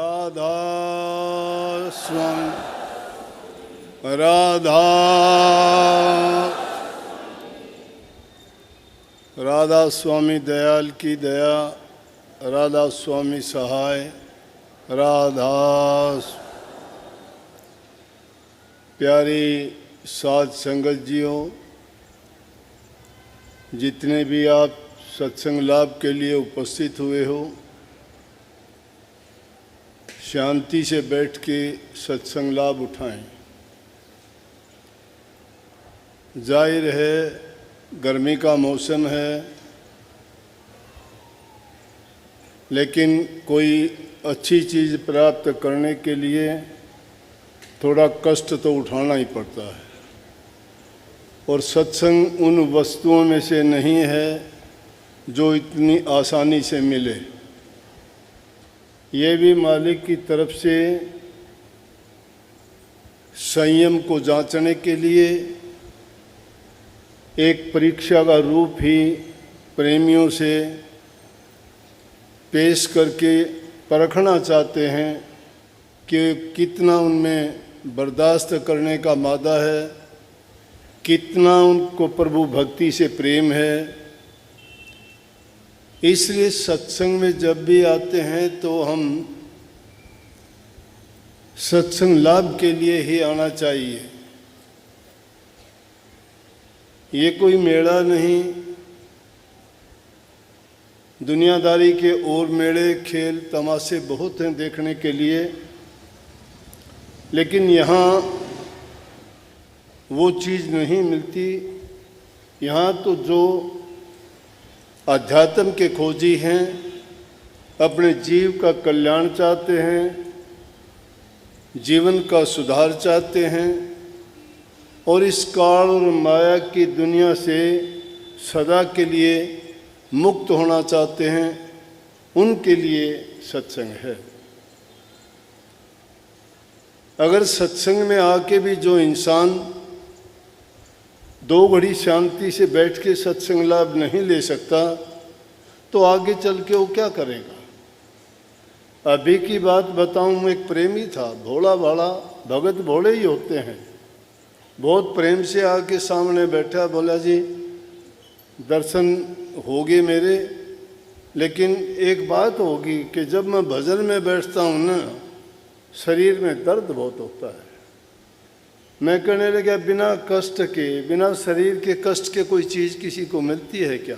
राधा स्वामी राधा राधा स्वामी दयाल की दया, राधा स्वामी सहाय, राधा। प्यारी साध संगत जियों, जितने भी आप सत्संग लाभ के लिए उपस्थित हुए हो, शांति से बैठ के सत्संग लाभ उठाएं। जाहिर है गर्मी का मौसम है, लेकिन कोई अच्छी चीज़ प्राप्त करने के लिए थोड़ा कष्ट तो उठाना ही पड़ता है। और सत्संग उन वस्तुओं में से नहीं है जो इतनी आसानी से मिले। ये भी मालिक की तरफ से संयम को जांचने के लिए एक परीक्षा का रूप ही प्रेमियों से पेश करके परखना चाहते हैं कि कितना उनमें बर्दाश्त करने का मादा है, कितना उनको प्रभु भक्ति से प्रेम है। इसलिए सत्संग में जब भी आते हैं तो हम सत्संग लाभ के लिए ही आना चाहिए। ये कोई मेला नहीं। दुनियादारी के और मेले खेल तमाशे बहुत हैं देखने के लिए, लेकिन यहाँ वो चीज़ नहीं मिलती। यहाँ तो जो अध्यात्म के खोजी हैं, अपने जीव का कल्याण चाहते हैं, जीवन का सुधार चाहते हैं और इस काल और माया की दुनिया से सदा के लिए मुक्त होना चाहते हैं, उनके लिए सत्संग है। अगर सत्संग में आके भी जो इंसान 2 घड़ी शांति से बैठ के सत्संग लाभ नहीं ले सकता, तो आगे चल के वो क्या करेगा। अभी की बात बताऊं, एक प्रेमी था, भोला भाला, भगत भोले ही होते हैं। बहुत प्रेम से आके सामने बैठा, बोला जी दर्शन हो गए मेरे, लेकिन एक बात होगी कि जब मैं भजन में बैठता हूँ ना, शरीर में दर्द बहुत होता है। मैं कहने लगा, बिना कष्ट के, बिना शरीर के कष्ट के कोई चीज़ किसी को मिलती है क्या।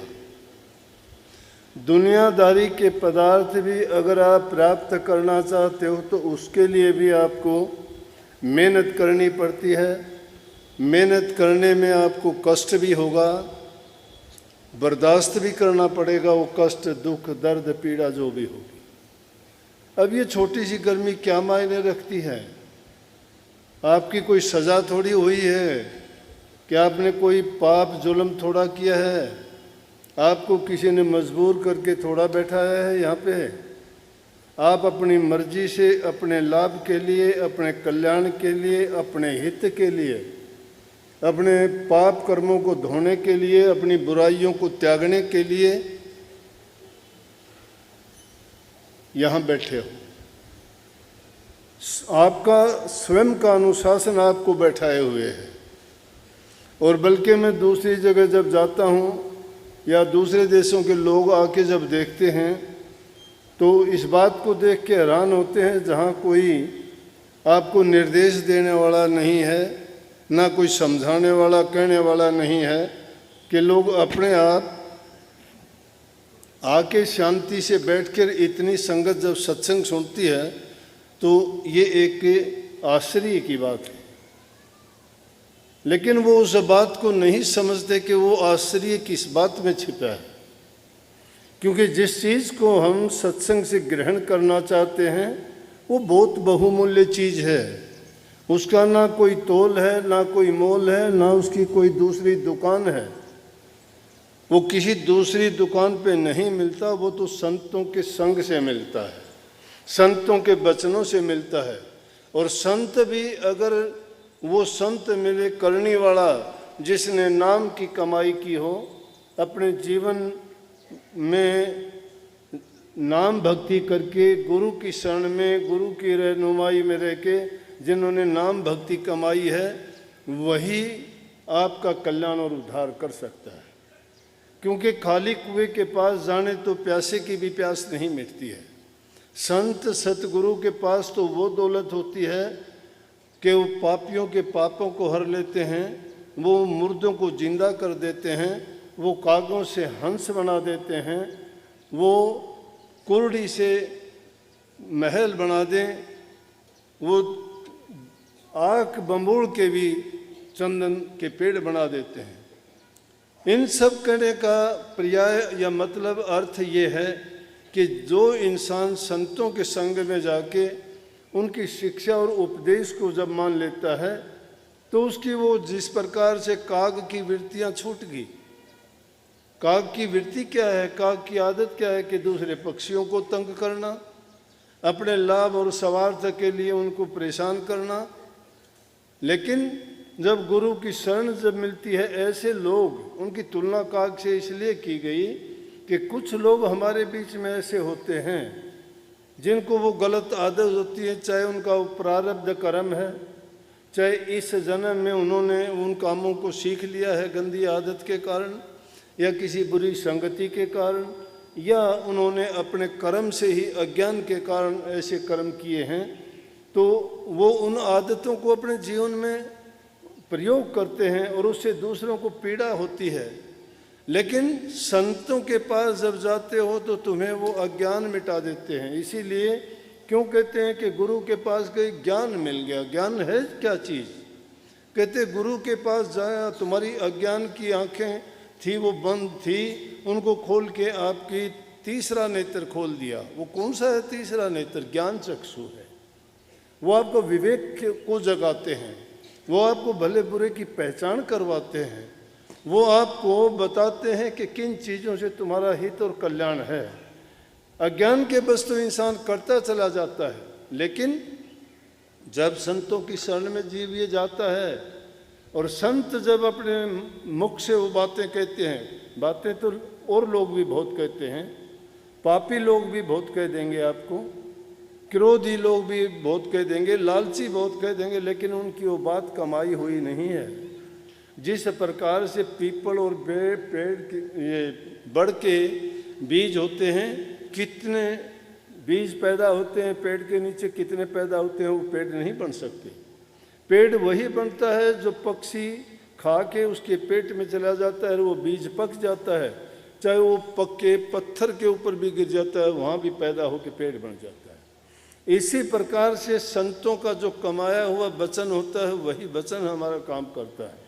दुनियादारी के पदार्थ भी अगर आप प्राप्त करना चाहते हो तो उसके लिए भी आपको मेहनत करनी पड़ती है। मेहनत करने में आपको कष्ट भी होगा, बर्दाश्त भी करना पड़ेगा वो कष्ट, दुख, दर्द, पीड़ा जो भी होगी। अब ये छोटी सी गर्मी क्या मायने रखती है। आपकी कोई सज़ा थोड़ी हुई है कि आपने कोई पाप जुल्म थोड़ा किया है, आपको किसी ने मजबूर करके थोड़ा बैठाया है यहाँ पे। आप अपनी मर्जी से अपने लाभ के लिए, अपने कल्याण के लिए, अपने हित के लिए, अपने पाप कर्मों को धोने के लिए, अपनी बुराइयों को त्यागने के लिए यहाँ बैठे हो। आपका स्वयं का अनुशासन आपको बैठाए हुए है। और बल्कि मैं दूसरी जगह जब जाता हूँ या दूसरे देशों के लोग आके जब देखते हैं तो इस बात को देख के हैरान होते हैं, जहाँ कोई आपको निर्देश देने वाला नहीं है, ना कोई समझाने वाला, कहने वाला नहीं है, कि लोग अपने आप आके शांति से बैठकर इतनी संगत जब सत्संग सुनती है तो ये एक आश्चर्य की बात है। लेकिन वो उस बात को नहीं समझते कि वो आश्चर्य किस बात में छिपा है। क्योंकि जिस चीज़ को हम सत्संग से ग्रहण करना चाहते हैं वो बहुत बहुमूल्य चीज़ है। उसका ना कोई तोल है, ना कोई मोल है, ना उसकी कोई दूसरी दुकान है। वो किसी दूसरी दुकान पे नहीं मिलता, वो तो संतों के संग से मिलता है, संतों के वचनों से मिलता है। और संत भी अगर वो संत मिले करने वाला, जिसने नाम की कमाई की हो, अपने जीवन में नाम भक्ति करके गुरु की शरण में, गुरु की रहनुमाई में रह के जिन्होंने नाम भक्ति कमाई है, वही आपका कल्याण और उद्धार कर सकता है। क्योंकि खाली कुएं के पास जाने तो प्यासे की भी प्यास नहीं मिटती है। संत सतगुरु के पास तो वो दौलत होती है कि वो पापियों के पापों को हर लेते हैं, वो मुर्दों को जिंदा कर देते हैं, वो कागों से हंस बना देते हैं, वो कुर्डी से महल बना दें, वो आँख बंबूड़ के भी चंदन के पेड़ बना देते हैं। इन सब कहने का पर्याय या मतलब अर्थ ये है कि जो इंसान संतों के संग में जाके उनकी शिक्षा और उपदेश को जब मान लेता है तो उसकी वो जिस प्रकार से काग की वृत्तियां छूट गई। काग की वृत्ति क्या है? काग की आदत क्या है? कि दूसरे पक्षियों को तंग करना, अपने लाभ और स्वार्थ के लिए उनको परेशान करना। लेकिन जब गुरु की शरण जब मिलती है, ऐसे लोग, उनकी तुलना काग से इसलिए की गई कि कुछ लोग हमारे बीच में ऐसे होते हैं जिनको वो गलत आदत होती है, चाहे उनका वो प्रारब्ध कर्म है, चाहे इस जन्म में उन्होंने उन कामों को सीख लिया है गंदी आदत के कारण, या किसी बुरी संगति के कारण, या उन्होंने अपने कर्म से ही अज्ञान के कारण ऐसे कर्म किए हैं, तो वो उन आदतों को अपने जीवन में प्रयोग करते हैं और उससे दूसरों को पीड़ा होती है। लेकिन संतों के पास जब जाते हो तो तुम्हें वो अज्ञान मिटा देते हैं। इसीलिए क्यों कहते हैं कि गुरु के पास गए ज्ञान मिल गया। ज्ञान है क्या चीज़? कहते गुरु के पास जाया, तुम्हारी अज्ञान की आंखें थी वो बंद थी, उनको खोल के आपकी तीसरा नेत्र खोल दिया। वो कौन सा है तीसरा नेत्र? ज्ञान चक्षु है। वो आपको विवेक को जगाते हैं, वो आपको भले बुरे की पहचान करवाते हैं, वो आपको बताते हैं कि किन चीज़ों से तुम्हारा हित और कल्याण है। अज्ञान के बस तो इंसान करता चला जाता है, लेकिन जब संतों की शरण में जीव ये जाता है और संत जब अपने मुख से वो बातें कहते हैं, बातें तो और लोग भी बहुत कहते हैं, पापी लोग भी बहुत कह देंगे आपको, क्रोधी लोग भी बहुत कह देंगे, लालची बहुत कह देंगे, लेकिन उनकी वो बात कमाई हुई नहीं है। जिस प्रकार से पीपल और पेड़ के ये बड़ के बीज होते हैं, कितने बीज पैदा होते हैं पेड़ के नीचे, कितने पैदा होते हैं, वो पेड़ नहीं बन सकते। पेड़ वही बनता है जो पक्षी खा के उसके पेट में चला जाता है, वो बीज पक जाता है, चाहे वो पक्के पत्थर के ऊपर भी गिर जाता है, वहाँ भी पैदा होकर पेड़ बन जाता है। इसी प्रकार से संतों का जो कमाया हुआ वचन होता है, वही वचन हमारा काम करता है।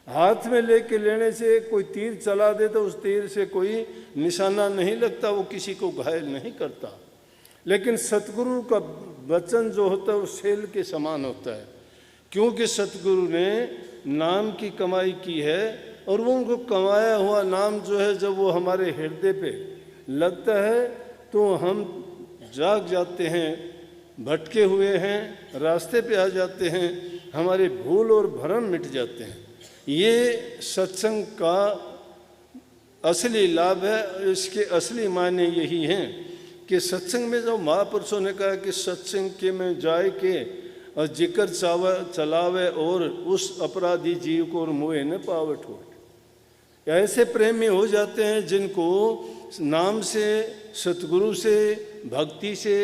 हाथ में लेके लेने से कोई तीर चला दे तो उस तीर से कोई निशाना नहीं लगता, वो किसी को घायल नहीं करता। लेकिन सतगुरु का वचन जो होता है वो सेल के समान होता है, क्योंकि सतगुरु ने नाम की कमाई की है और वो उनको कमाया हुआ नाम जो है जब वो हमारे हृदय पे लगता है तो हम जाग जाते हैं, भटके हुए हैं, रास्ते पे आ जाते हैं, हमारे भूल और भ्रम मिट जाते हैं। ये सत्संग का असली लाभ है। इसके असली मायने यही हैं कि सत्संग में जो महापुरुषों ने कहा कि सत्संग के में जाए के और जिक्र चलावे और उस अपराधी जीव को और मोहे न पावे ठोट। ऐसे प्रेमी हो जाते हैं जिनको नाम से, सतगुरु से, भक्ति से,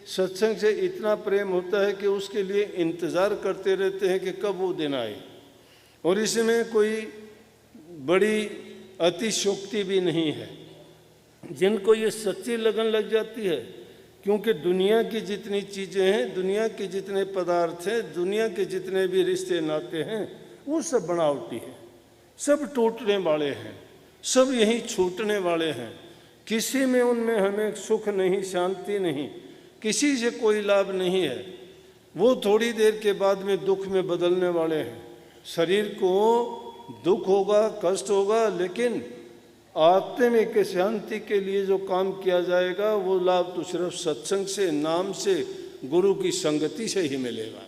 सत्संग से इतना प्रेम होता है कि उसके लिए इंतज़ार करते रहते हैं कि कब वो दिन आए। और इसमें कोई बड़ी अतिशोक्ति भी नहीं है। जिनको ये सच्ची लगन लग जाती है, क्योंकि दुनिया की जितनी चीज़ें हैं, दुनिया के जितने पदार्थ हैं, दुनिया के जितने भी रिश्ते नाते हैं, वो सब बनावटी है, सब टूटने वाले हैं, सब यहीं छूटने वाले हैं। किसी में उनमें हमें सुख नहीं, शांति नहीं, किसी से कोई लाभ नहीं है। वो थोड़ी देर के बाद में दुख में बदलने वाले हैं। शरीर को दुख होगा, कष्ट होगा, लेकिन आत्मिक शांति के लिए जो काम किया जाएगा वो लाभ तो सिर्फ सत्संग से, नाम से, गुरु की संगति से ही मिलेगा।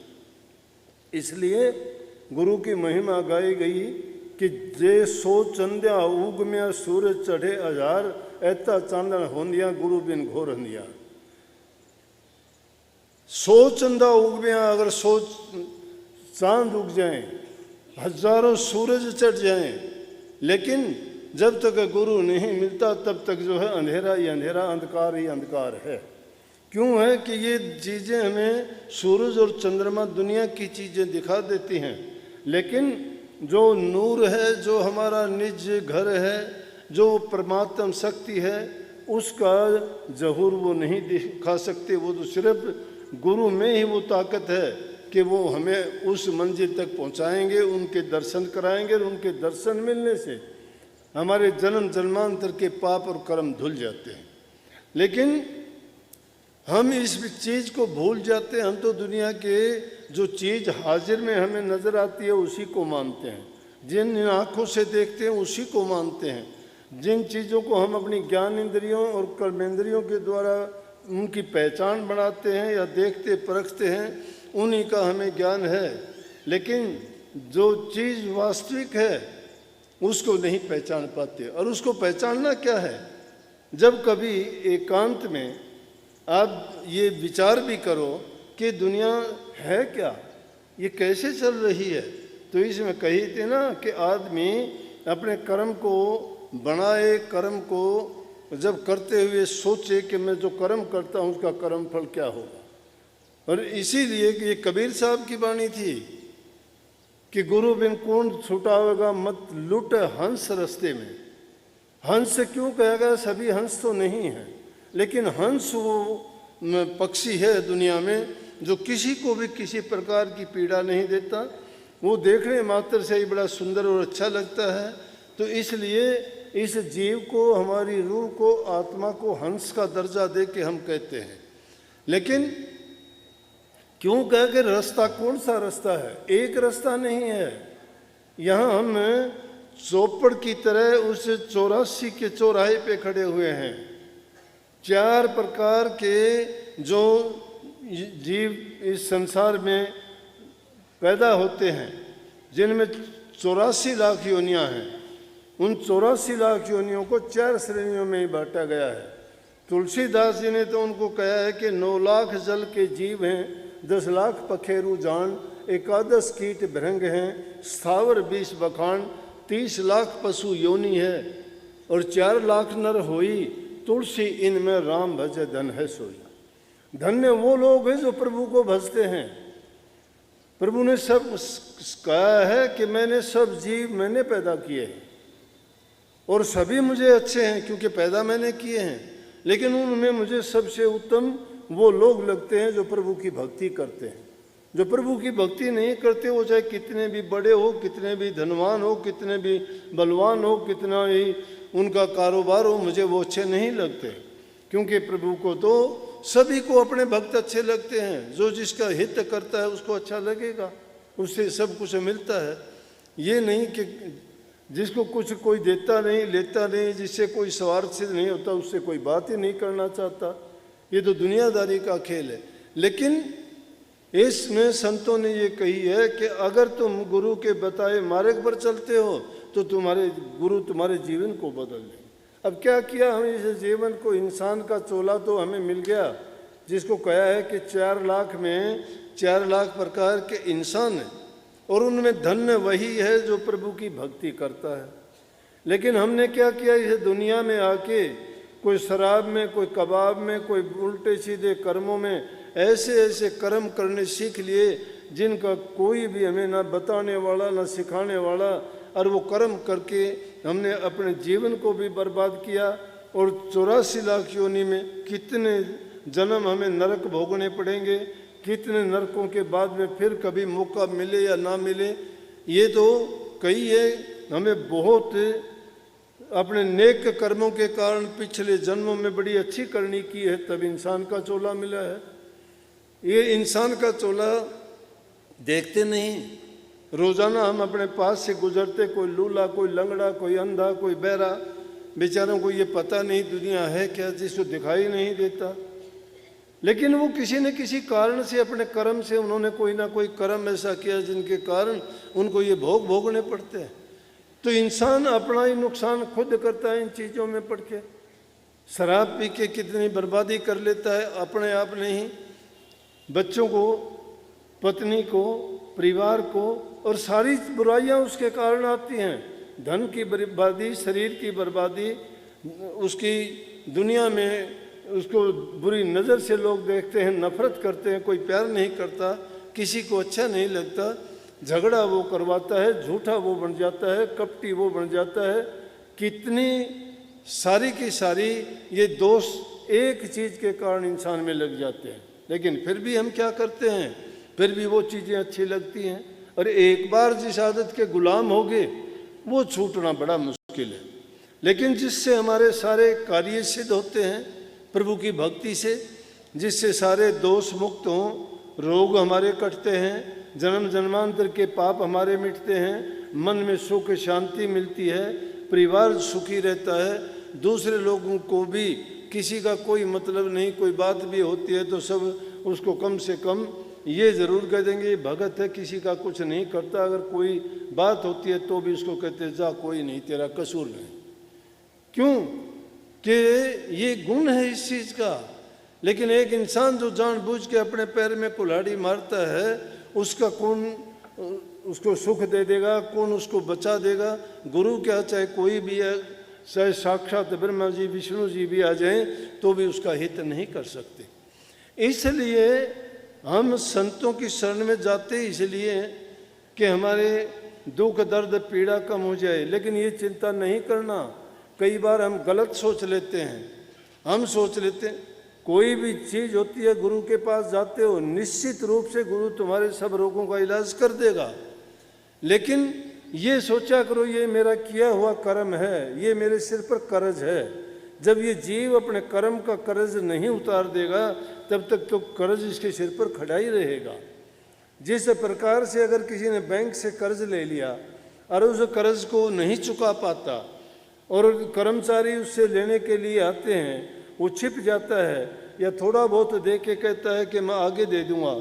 इसलिए गुरु की महिमा गाई गई कि जे सो चंद्या उग में सूरज चढ़े हजार, ऐता चांदन होंदियां गुरु बिन घोर हंदियां। 100 चंदा उगव्या अगर 100 चांद उग जाएं, हजारों सूरज चढ़ जाएं, लेकिन जब तक गुरु नहीं मिलता तब तक जो है अंधेरा ही अंधेरा, अंधकार ही अंधकार है। क्यों है कि ये चीज़ें हमें सूरज और चंद्रमा दुनिया की चीज़ें दिखा देती हैं, लेकिन जो नूर है, जो हमारा निज घर है, जो परमात्म शक्ति है, उसका ज़हूर वो नहीं दिखा सकते। वो तो सिर्फ गुरु में ही वो ताकत है कि वो हमें उस मंजिल तक पहुंचाएंगे, उनके दर्शन कराएंगे, और उनके दर्शन मिलने से हमारे जन्म जन्मांतर के पाप और कर्म धुल जाते हैं। लेकिन हम इस चीज़ को भूल जाते हैं। हम तो दुनिया के जो चीज़ हाजिर में हमें नज़र आती है उसी को मानते हैं, जिन आँखों से देखते हैं उसी को मानते हैं, जिन चीज़ों को हम अपनी ज्ञान इंद्रियों और कर्मेंद्रियों के द्वारा उनकी पहचान बनाते हैं या देखते परखते हैं, उन्हीं का हमें ज्ञान है। लेकिन जो चीज़ वास्तविक है उसको नहीं पहचान पाते। और उसको पहचानना क्या है? जब कभी एकांत में आप ये विचार भी करो कि दुनिया है क्या, ये कैसे चल रही है, तो इसमें कही थी ना कि आदमी अपने कर्म को बनाए, कर्म को जब करते हुए सोचे कि मैं जो कर्म करता हूँ उसका कर्म फल क्या होगा। और इसीलिए कि ये कबीर साहब की वाणी थी कि गुरु बिन कौन छुटावेगा मत लुट हंस रस्ते में। हंस क्यों कहा गया? सभी हंस तो नहीं है, लेकिन हंस वो पक्षी है दुनिया में जो किसी को भी किसी प्रकार की पीड़ा नहीं देता। वो देखने मात्र से ही बड़ा सुंदर और अच्छा लगता है। तो इसलिए इस जीव को, हमारी रूह को, आत्मा को हंस का दर्जा दे के हम कहते हैं। लेकिन क्यों कह के रास्ता कौन सा रास्ता है? एक रास्ता नहीं है। यहाँ हम चौपड़ की तरह उस 84 के चौराहे पे खड़े हुए हैं। 4 प्रकार के जो जीव इस संसार में पैदा होते हैं, जिनमें 84 लाख योनियाँ हैं। उन 84 लाख योनियों को 4 श्रेणियों में ही बांटा गया है। तुलसीदास जी ने तो उनको कहा है कि 9 लाख जल के जीव हैं, 10 लाख पखेरु जान, 11 कीट भृंग हैं, स्थावर 20 बखान, 30 लाख पशु योनि है, और 4 लाख नर होई, तुलसी इनमें राम भजे धन है सोई। धन्य वो लोग हैं जो प्रभु को भजते हैं। प्रभु ने सब कहा है कि मैंने सब जीव मैंने पैदा किए हैं और सभी मुझे अच्छे हैं क्योंकि पैदा मैंने किए हैं, लेकिन उनमें मुझे सबसे उत्तम वो लोग लगते हैं जो प्रभु की भक्ति करते हैं। जो प्रभु की भक्ति नहीं करते, वो चाहे कितने भी बड़े हो, कितने भी धनवान हो, कितने भी बलवान हो, कितना ही उनका कारोबार हो, मुझे वो अच्छे नहीं लगते। क्योंकि प्रभु को तो सभी को अपने भक्त अच्छे लगते हैं। जो जिसका हित करता है उसको अच्छा लगेगा, उससे सब कुछ मिलता है। ये नहीं कि जिसको कुछ कोई देता नहीं, लेता नहीं, जिससे कोई स्वार्थ से नहीं होता, उससे कोई बात ही नहीं करना चाहता। ये तो दुनियादारी का खेल है। लेकिन इसमें संतों ने ये कही है कि अगर तुम गुरु के बताए मार्ग पर चलते हो तो तुम्हारे गुरु तुम्हारे जीवन को बदल दें। अब क्या किया हम इस जीवन को? इंसान का चोला तो हमें मिल गया, जिसको कहा है कि 4 लाख में 4 लाख प्रकार के इंसान हैं और उनमें धन्य वही है जो प्रभु की भक्ति करता है। लेकिन हमने क्या किया? इस दुनिया में आके कोई शराब में, कोई कबाब में, कोई उल्टे सीधे कर्मों में ऐसे ऐसे कर्म करने सीख लिए जिनका कोई भी हमें ना बताने वाला ना सिखाने वाला, और वो कर्म करके हमने अपने जीवन को भी बर्बाद किया। और 84 लाख योनि में कितने जन्म हमें नरक भोगने पड़ेंगे, कितने नरकों के बाद में फिर कभी मौका मिले या ना मिले, ये तो कही है। हमें बहुत अपने नेक कर्मों के कारण पिछले जन्मों में बड़ी अच्छी करनी की है, तब इंसान का चोला मिला है। ये इंसान का चोला देखते नहीं। रोज़ाना हम अपने पास से गुजरते, कोई लूला, कोई लंगड़ा, कोई अंधा, कोई बहरा, बेचारों को ये पता नहीं दुनिया है क्या, जिसको दिखाई नहीं देता। लेकिन वो किसी न किसी कारण से, अपने कर्म से, उन्होंने कोई ना कोई कर्म ऐसा किया जिनके कारण उनको ये भोग भोगने पड़ते हैं। तो इंसान अपना ही नुकसान खुद करता है इन चीज़ों में पड़ के। शराब पी के कितनी बर्बादी कर लेता है अपने आप नहीं, बच्चों को, पत्नी को, परिवार को, और सारी बुराइयां उसके कारण आती हैं। धन की बर्बादी, शरीर की बर्बादी, उसकी दुनिया में उसको बुरी नज़र से लोग देखते हैं, नफरत करते हैं, कोई प्यार नहीं करता, किसी को अच्छा नहीं लगता, झगड़ा वो करवाता है, झूठा वो बन जाता है, कपटी वो बन जाता है। कितनी सारी की सारी ये दोष एक चीज़ के कारण इंसान में लग जाते हैं, लेकिन फिर भी हम क्या करते हैं, फिर भी वो चीज़ें अच्छी लगती हैं। और एक बार जिस आदत के गुलाम हो गए वो छूटना बड़ा मुश्किल है। लेकिन जिससे हमारे सारे कार्य सिद्ध होते हैं प्रभु की भक्ति से, जिससे सारे दोष मुक्त हों, रोग हमारे कटते हैं, जन्म जन्मांतर के पाप हमारे मिटते हैं, मन में सुख शांति मिलती है, परिवार सुखी रहता है, दूसरे लोगों को भी किसी का कोई मतलब नहीं, कोई बात भी होती है तो सब उसको कम से कम ये ज़रूर कह देंगे भगत है, किसी का कुछ नहीं करता, अगर कोई बात होती है तो भी उसको कहते जा कोई नहीं, तेरा कसूर नहीं। क्यों कि ये गुण है इस चीज़ का। लेकिन एक इंसान जो जानबूझ के अपने पैर में कुल्हाड़ी मारता है, उसका कौन उसको सुख दे देगा, कौन उसको बचा देगा? गुरु क्या, चाहे कोई भी है, चाहे साक्षात ब्रह्मा जी विष्णु जी भी आ जाएं तो भी उसका हित नहीं कर सकते। इसलिए हम संतों की शरण में जाते इसलिए कि हमारे दुख दर्द पीड़ा कम हो जाए। लेकिन ये चिंता नहीं करना, कई बार हम गलत सोच लेते हैं। हम सोच लेते हैं कोई भी चीज़ होती है, गुरु के पास जाते हो, निश्चित रूप से गुरु तुम्हारे सब रोगों का इलाज कर देगा। लेकिन ये सोचा करो ये मेरा किया हुआ कर्म है, ये मेरे सिर पर कर्ज है। जब ये जीव अपने कर्म का कर्ज नहीं उतार देगा तब तक तो कर्ज इसके सिर पर खड़ा ही रहेगा। जिस प्रकार से अगर किसी ने बैंक से कर्ज ले लिया और उस कर्ज को नहीं चुका पाता और कर्मचारी उससे लेने के लिए आते हैं, वो छिप जाता है या थोड़ा बहुत दे के कहता है कि मैं आगे दे दूंगा,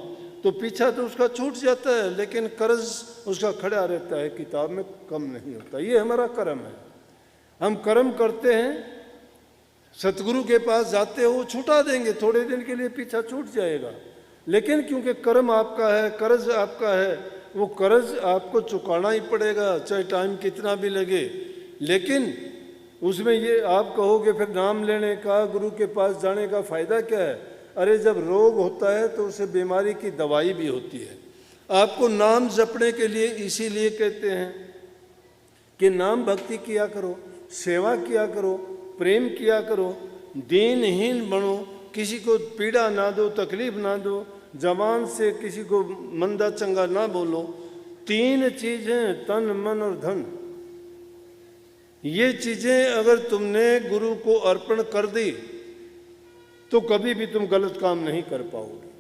तो पीछा तो उसका छूट जाता है, लेकिन कर्ज उसका खड़ा रहता है, किताब में कम नहीं होता। ये हमारा कर्म है। हम कर्म करते हैं, सतगुरु के पास जाते हो, छुटा देंगे, थोड़े दिन के लिए पीछा छूट जाएगा। लेकिन क्योंकि कर्म आपका है, कर्ज आपका है, वो कर्ज आपको चुकाना ही पड़ेगा, चाहे टाइम कितना भी लगे। लेकिन उसमें ये आप कहोगे फिर नाम लेने का, गुरु के पास जाने का फ़ायदा क्या है? अरे जब रोग होता है तो उसे बीमारी की दवाई भी होती है। आपको नाम जपने के लिए इसीलिए कहते हैं कि नाम भक्ति किया करो, सेवा किया करो, प्रेम किया करो, दीनहीन बनो, किसी को पीड़ा ना दो, तकलीफ ना दो, जबान से किसी को मंदा चंगा ना बोलो। 3 चीज़ें, तन मन और धन, ये चीज़ें अगर तुमने गुरु को अर्पण कर दी तो कभी भी तुम गलत काम नहीं कर पाओगे।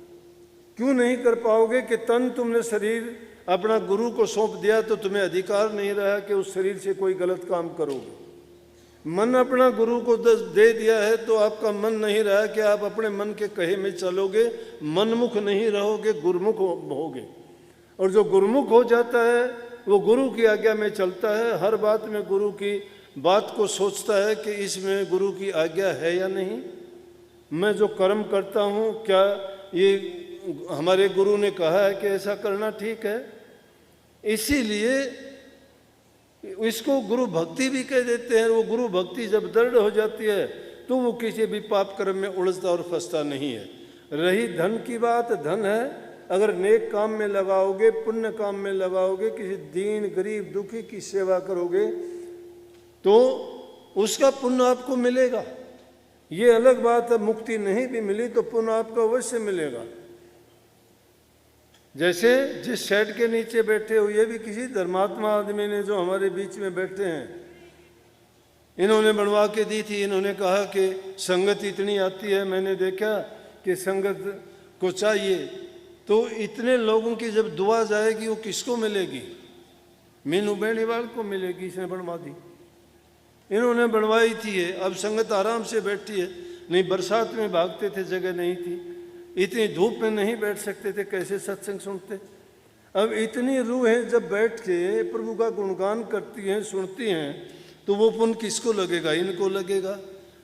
क्यों नहीं कर पाओगे? कि तन तुमने शरीर अपना गुरु को सौंप दिया तो तुम्हें अधिकार नहीं रहा कि उस शरीर से कोई गलत काम करोगे। मन अपना गुरु को दे दिया है तो आपका मन नहीं रहा कि आप अपने मन के कहे में चलोगे, मनमुख नहीं रहोगे, गुरुमुख होगे। और जो गुरुमुख हो जाता है वो गुरु की आज्ञा में चलता है, हर बात में गुरु की बात को सोचता है कि इसमें गुरु की आज्ञा है या नहीं, मैं जो कर्म करता हूँ क्या ये हमारे गुरु ने कहा है कि ऐसा करना ठीक है। इसीलिए इसको गुरु भक्ति भी कह देते हैं। वो गुरु भक्ति जब दृढ़ हो जाती है तो वो किसी भी पाप कर्म में उलझता और फंसता नहीं है। रही धन की बात, धन है, अगर नेक काम में लगाओगे, पुण्य काम में लगाओगे, किसी दीन गरीब दुखी की सेवा करोगे तो उसका पुण्य आपको मिलेगा। ये अलग बात है, मुक्ति नहीं भी मिली तो पुण्य आपको अवश्य मिलेगा। जैसे जिस शेड के नीचे बैठे हो, ये भी किसी धर्मात्मा आदमी ने जो हमारे बीच में बैठे हैं, इन्होंने बनवा के दी थी। इन्होंने कहा कि संगत इतनी आती है, मैंने देखा कि संगत को चाहिए, तो इतने लोगों की जब दुआ जाएगी वो किसको मिलेगी? मीनू बेनीवाल को मिलेगी, इसने बनवा दी। इन्होंने बनवाई थी ये, अब संगत आराम से बैठी है। नहीं बरसात में भागते थे, जगह नहीं थी, इतनी धूप में नहीं बैठ सकते थे, कैसे सत्संग सुनते। अब इतनी रूहें जब बैठ के प्रभु का गुणगान करती हैं, सुनती हैं, तो वो पुण्य किसको लगेगा? इनको लगेगा।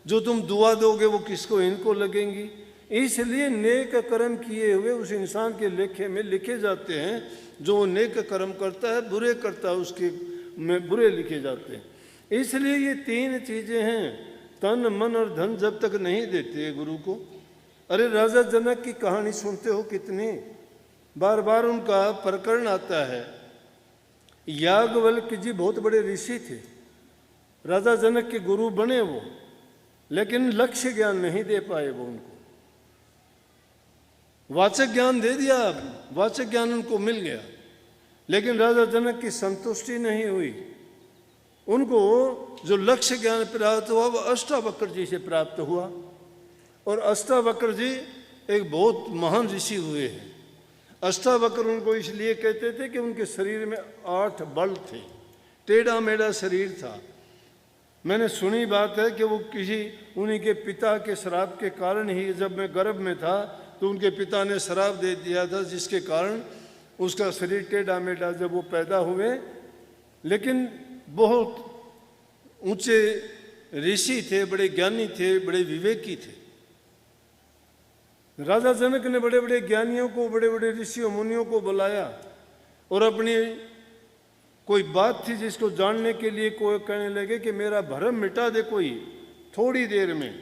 जो तुम दुआ दोगे वो किसको, इनको लगेंगी। इसलिए नेक कर्म किए हुए उस इंसान के लेखे में लिखे जाते हैं, जो वो नेक कर्म करता है, बुरे करता है उसके में बुरे लिखे जाते हैं। इसलिए ये तीन चीज़ें हैं, तन मन और धन जब तक नहीं देते गुरु को। अरे राजा जनक की कहानी सुनते हो, कितनी बार बार उनका प्रकरण आता है। याज्ञवल्क्य जी बहुत बड़े ऋषि थे, राजा जनक के गुरु बने वो, लेकिन लक्ष्य ज्ञान नहीं दे पाए वो उनको। वाचक ज्ञान दे दिया, वाचक ज्ञान उनको मिल गया, लेकिन राजा जनक की संतुष्टि नहीं हुई। उनको जो लक्ष्य ज्ञान प्राप्त हुआ वो अष्टावक्र जी से प्राप्त हुआ। और अष्टावक्र जी एक बहुत महान ऋषि हुए हैं। अष्टावक्र उनको इसलिए कहते थे कि उनके शरीर में 8 बल थे, टेढ़ा मेढ़ा शरीर था। मैंने सुनी बात है कि वो किसी उन्हीं के पिता के शराब के कारण ही, जब मैं गर्भ में था तो उनके पिता ने शराब दे दिया था, जिसके कारण उसका शरीर टेढ़ा मेढ़ा जब वो पैदा हुए। लेकिन बहुत ऊंचे ऋषि थे, बड़े ज्ञानी थे, बड़े विवेकी थे। राजा जनक ने बड़े बड़े ज्ञानियों को, बड़े बड़े ऋषियों मुनियों को बुलाया और अपनी कोई बात थी जिसको जानने के लिए कोई कहने लगे कि मेरा भरम मिटा दे कोई थोड़ी देर में,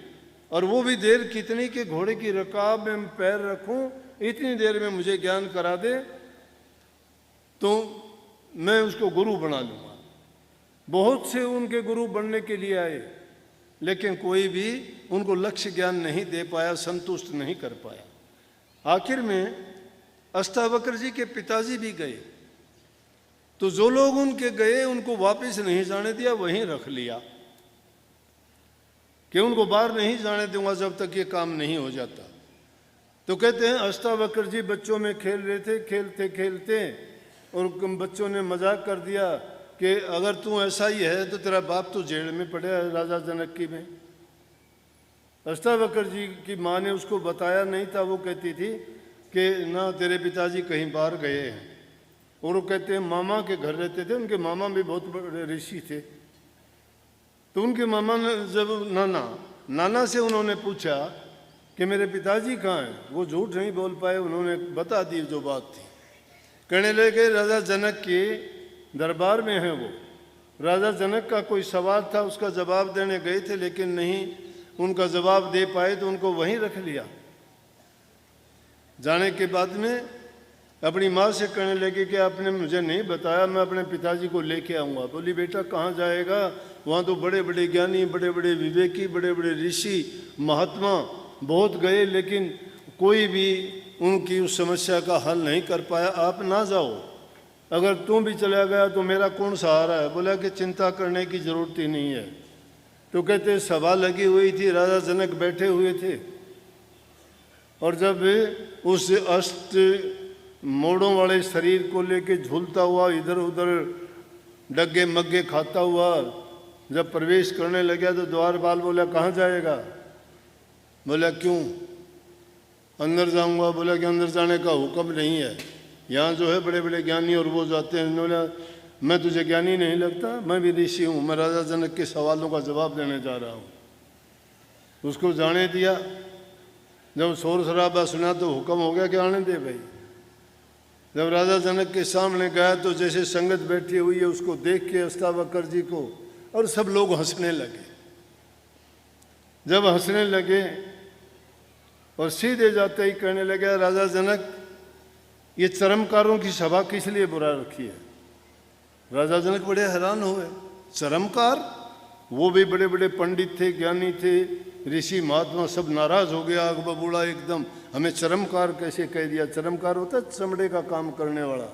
और वो भी देर कितनी कि घोड़े की रकाब में पैर रखूं, इतनी देर में मुझे ज्ञान करा दे तो मैं उसको गुरु बना लूँगा। बहुत से उनके गुरु बनने के लिए आए, लेकिन कोई भी उनको लक्ष्य ज्ञान नहीं दे पाया, संतुष्ट नहीं कर पाया। आखिर में अष्टावक्र जी के पिताजी भी गए, तो जो लोग उनके गए उनको वापस नहीं जाने दिया, वहीं रख लिया कि उनको बाहर नहीं जाने दूंगा जब तक ये काम नहीं हो जाता। तो कहते हैं अष्टावक्र जी बच्चों में खेल रहे थे, खेलते खेलते और बच्चों ने मजाक कर दिया कि अगर तू ऐसा ही है तो तेरा बाप तो जेल में पड़े है, राजा जनक की में। अष्टावक्र जी की माँ ने उसको बताया नहीं था, वो कहती थी कि ना तेरे पिताजी कहीं बाहर गए हैं। और वो कहते हैं मामा के घर रहते थे, उनके मामा भी बहुत बड़े ऋषि थे। तो उनके मामा ने जब नाना से उन्होंने पूछा कि मेरे पिताजी कहाँ हैं, वो झूठ नहीं बोल पाए, उन्होंने बता दी जो बात थी। कहने लगे राजा जनक के दरबार में है वो। राजा जनक का कोई सवाल था, उसका जवाब देने गए थे, लेकिन नहीं उनका जवाब दे पाए तो उनको वहीं रख लिया। जाने के बाद में अपनी माँ से कहने लगे कि आपने मुझे नहीं बताया, मैं अपने पिताजी को लेके आऊँगा। बोली बेटा कहाँ जाएगा, वहाँ तो बड़े बड़े ज्ञानी, बड़े बड़े विवेकी, बड़े बड़े ऋषि महात्मा बहुत गए, लेकिन कोई भी उनकी उस समस्या का हल नहीं कर पाया। आप ना जाओ, अगर तुम भी चला गया तो मेरा कौन सहारा है। बोला कि चिंता करने की ज़रूरत ही नहीं है। तो कहते सभा लगी हुई थी, राजा जनक बैठे हुए थे, और जब उस अष्ट मोड़ों वाले शरीर को लेके झूलता हुआ, इधर उधर डग्गे मग्गे खाता हुआ जब प्रवेश करने लगा तो द्वारपाल बोला कहाँ जाएगा। बोला क्यों, अंदर जाऊंगा। बोला कि अंदर जाने का हुक्म नहीं है, यहाँ जो है बड़े बड़े ज्ञानी और वो जाते हैं। बोला मैं तुझे ज्ञानी नहीं लगता, मैं भी ऋषि हूँ, मैं राजा जनक के सवालों का जवाब देने जा रहा हूँ। उसको जाने दिया। जब शोर शराबा सुना तो हुक्म हो गया कि आने दे भाई। जब राजा जनक के सामने गया तो जैसे संगत बैठी हुई है उसको देख के अष्टावक्र जी को, और सब लोग हंसने लगे। जब हंसने लगे और सीधे जाते ही कहने लगे राजा जनक ये चरमकारों की सभा किस लिए बुला रखी है। राजा जनक बड़े हैरान हुए, चरमकार, वो भी बड़े बड़े पंडित थे, ज्ञानी थे, ऋषि महात्मा, सब नाराज हो गया। आग बबूला एकदम, हमें चरमकार कैसे कह दिया। चरमकार होता है चमड़े का काम करने वाला।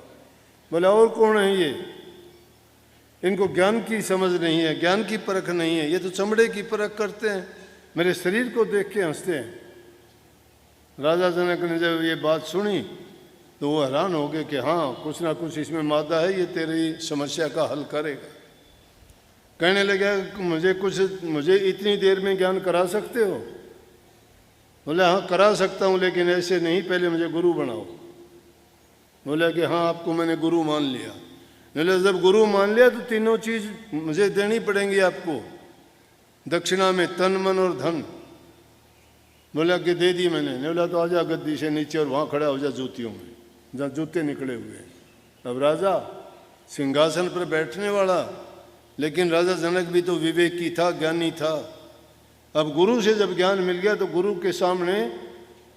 बोला और कौन है ये, इनको ज्ञान की समझ नहीं है, ज्ञान की परख नहीं है, ये तो चमड़े की परख करते हैं, मेरे शरीर को देख के हंसते हैं। राजा जनक ने जब ये बात सुनी तो वो हैरान हो गए कि हाँ कुछ ना कुछ इसमें मादा है, ये तेरी समस्या का हल करेगा। कहने लगा मुझे इतनी देर में ज्ञान करा सकते हो। बोला हाँ करा सकता हूँ, लेकिन ऐसे नहीं, पहले मुझे गुरु बनाओ। बोला कि हाँ आपको मैंने गुरु मान लिया। बोले जब गुरु मान लिया तो तीनों चीज़ मुझे देनी पड़ेंगी आपको। दक्षिणा में तन मन और धन। बोला कि दे दी मैंने। नहीं बोला तो आजा गद्दी से नीचे और वहाँ खड़ा हो जा जूतियों में, जहाँ जूते निकले हुए हैं। अब राजा सिंहासन पर बैठने वाला, लेकिन राजा जनक भी तो विवेकी था, ज्ञानी था। अब गुरु से जब ज्ञान मिल गया तो गुरु के सामने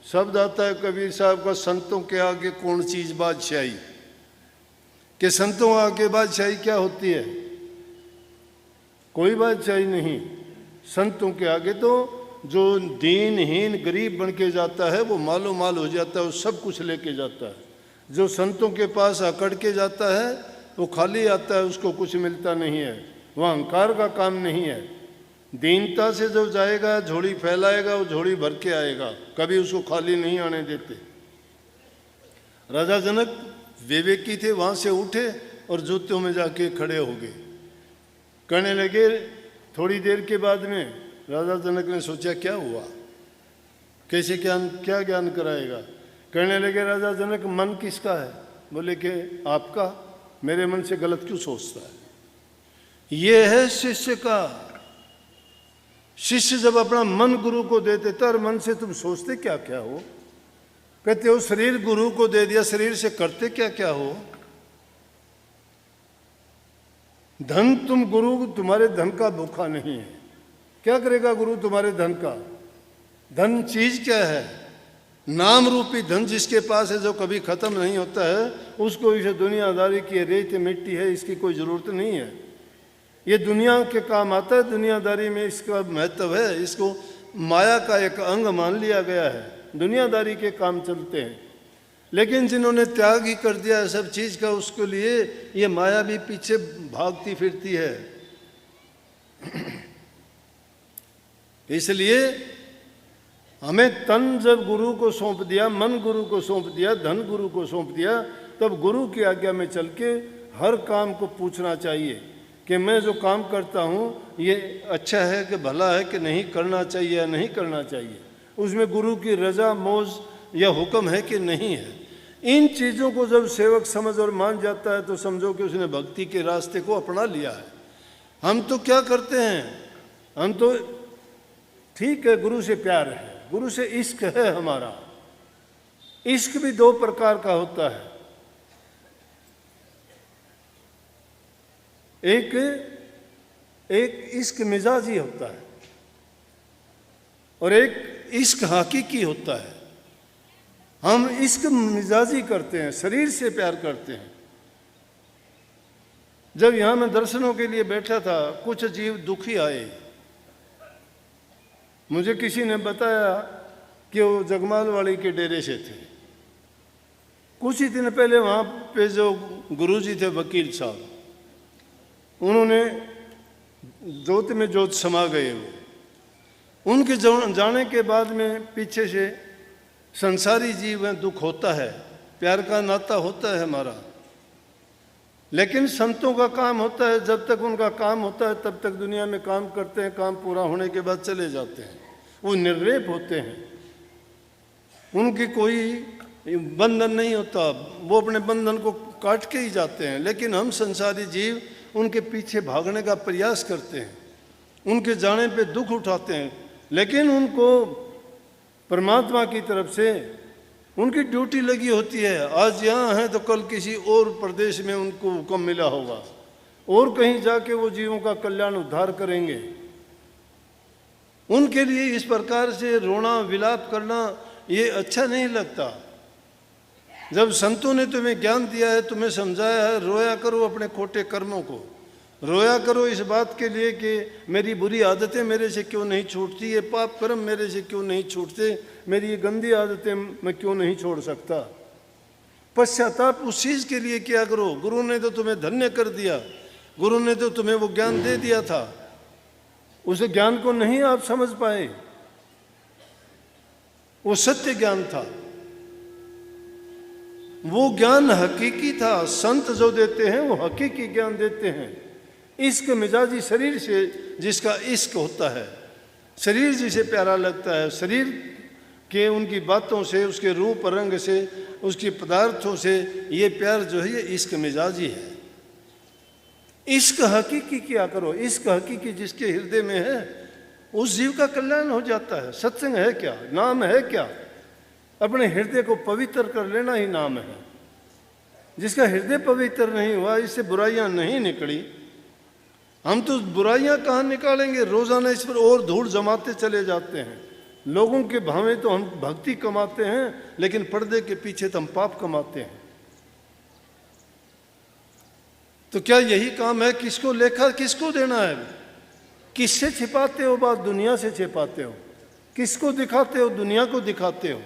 शब्द आता है कबीर साहब का, संतों के आगे कौन चीज बादशाही, कि संतों आगे बादशाही क्या होती है? कोई बादशाही नहीं। संतों के आगे तो जो दीनहीन गरीब बन के जाता है वो मालो माल हो जाता है, वो सब कुछ लेके जाता है। जो संतों के पास अकड़ के जाता है वो खाली आता है, उसको कुछ मिलता नहीं है। वह अहंकार का काम नहीं है। दीनता से जो जाएगा, झोली फैलाएगा, वो झोली भर के आएगा, कभी उसको खाली नहीं आने देते। राजा जनक विवेकी थे, वहां से उठे और जूतों में जाके खड़े हो गए। कहने लगे, थोड़ी देर के बाद में राजा जनक ने सोचा क्या हुआ, कैसे क्या ज्ञान कराएगा। कहने लगे, राजा जनक मन किसका है? बोले कि आपका। मेरे मन से गलत क्यों सोचता है? ये है शिष्य का। शिष्य जब अपना मन गुरु को दे देता और मन से तुम सोचते क्या क्या हो? कहते हो शरीर गुरु को दे दिया, शरीर से करते क्या क्या हो? धन तुम गुरु तुम्हारे धन का भूखा नहीं है। क्या करेगा गुरु तुम्हारे धन का? धन चीज क्या है? नाम रूपी धन जिसके पास है, जो कभी खत्म नहीं होता है, उसको इसे दुनियादारी की रेत मिट्टी है, इसकी कोई जरूरत नहीं है। ये दुनिया के काम आता है, दुनियादारी में इसका महत्व है। इसको माया का एक अंग मान लिया गया है, दुनियादारी के काम चलते हैं। लेकिन जिन्होंने त्याग ही कर दिया है सब चीज का, उसके लिए ये माया भी पीछे भागती फिरती है। इसलिए हमें तन जब गुरु को सौंप दिया, मन गुरु को सौंप दिया, धन गुरु को सौंप दिया, तब गुरु की आज्ञा में चल के हर काम को पूछना चाहिए कि मैं जो काम करता हूँ ये अच्छा है कि भला है कि नहीं, करना चाहिए या नहीं करना चाहिए, उसमें गुरु की रजा मौज या हुक्म है कि नहीं है। इन चीज़ों को जब सेवक समझ और मान जाता है तो समझो कि उसने भक्ति के रास्ते को अपना लिया है। हम तो क्या करते हैं, हम तो ठीक है गुरु से प्यार है, गुरु से इश्क है हमारा। इश्क भी दो प्रकार का होता है, एक इश्क मिजाजी होता है और एक इश्क हकीकी होता है। हम इश्क मिजाजी करते हैं, शरीर से प्यार करते हैं। जब यहां मैं दर्शनों के लिए बैठा था, कुछ जीव दुखी आए। मुझे किसी ने बताया कि वो जगमालवाड़ी के डेरे से थे। कुछ ही दिन पहले वहाँ पे जो गुरुजी थे वकील साहब, उन्होंने जोत में जोत समा गए। वो उनके जाने के बाद में पीछे से संसारी जीव में दुख होता है, प्यार का नाता होता है हमारा। लेकिन संतों का काम होता है, जब तक उनका काम होता है तब तक दुनिया में काम करते हैं, काम पूरा होने के बाद चले जाते हैं। वो निर्लेप होते हैं, उनकी कोई बंधन नहीं होता, वो अपने बंधन को काट के ही जाते हैं। लेकिन हम संसारी जीव उनके पीछे भागने का प्रयास करते हैं, उनके जाने पे दुख उठाते हैं। लेकिन उनको परमात्मा की तरफ से उनकी ड्यूटी लगी होती है। आज यहाँ हैं तो कल किसी और प्रदेश में उनको हुक्म मिला होगा, और कहीं जाके वो जीवों का कल्याण उद्धार करेंगे। उनके लिए इस प्रकार से रोना विलाप करना ये अच्छा नहीं लगता। जब संतों ने तुम्हें ज्ञान दिया है, तुम्हें समझाया है, रोया करो अपने खोटे कर्मों को, रोया करो इस बात के लिए कि मेरी बुरी आदतें मेरे से क्यों नहीं छूटती, ये पाप कर्म मेरे से क्यों नहीं छूटते, मेरी ये गंदी आदतें मैं क्यों नहीं छोड़ सकता। पश्चाताप उस चीज़ के लिए किया करो। गुरु ने तो तुम्हें धन्य कर दिया, गुरु ने तो तुम्हें वो ज्ञान दे दिया था, उस ज्ञान को नहीं आप समझ पाए। वो सत्य ज्ञान था, वो ज्ञान हकीकी था। संत जो देते हैं वो हकीकी ज्ञान देते हैं। इश्क मिजाजी, शरीर से जिसका इश्क होता है, शरीर जिसे प्यारा लगता है, शरीर के उनकी बातों से, उसके रूप रंग से, उसके पदार्थों से ये प्यार जो है ये इश्क मिजाजी है। इश्क हकीकी किया करो। इश्क हकीकी जिसके हृदय में है उस जीव का कल्याण हो जाता है। सत्संग है क्या, नाम है क्या? अपने हृदय को पवित्र कर लेना ही नाम है। जिसका हृदय पवित्र नहीं हुआ, इससे बुराइयां नहीं निकली, हम तो बुराइयां कहाँ निकालेंगे? रोजाना इस पर और धूल जमाते चले जाते हैं। लोगों के भावे तो हम भक्ति कमाते हैं, लेकिन पर्दे के पीछे तो हम पाप कमाते हैं। तो क्या यही काम है? किसको लेखा किसको देना है? किससे छिपाते हो बात? दुनिया से छिपाते हो। किसको दिखाते हो? दुनिया को दिखाते हो।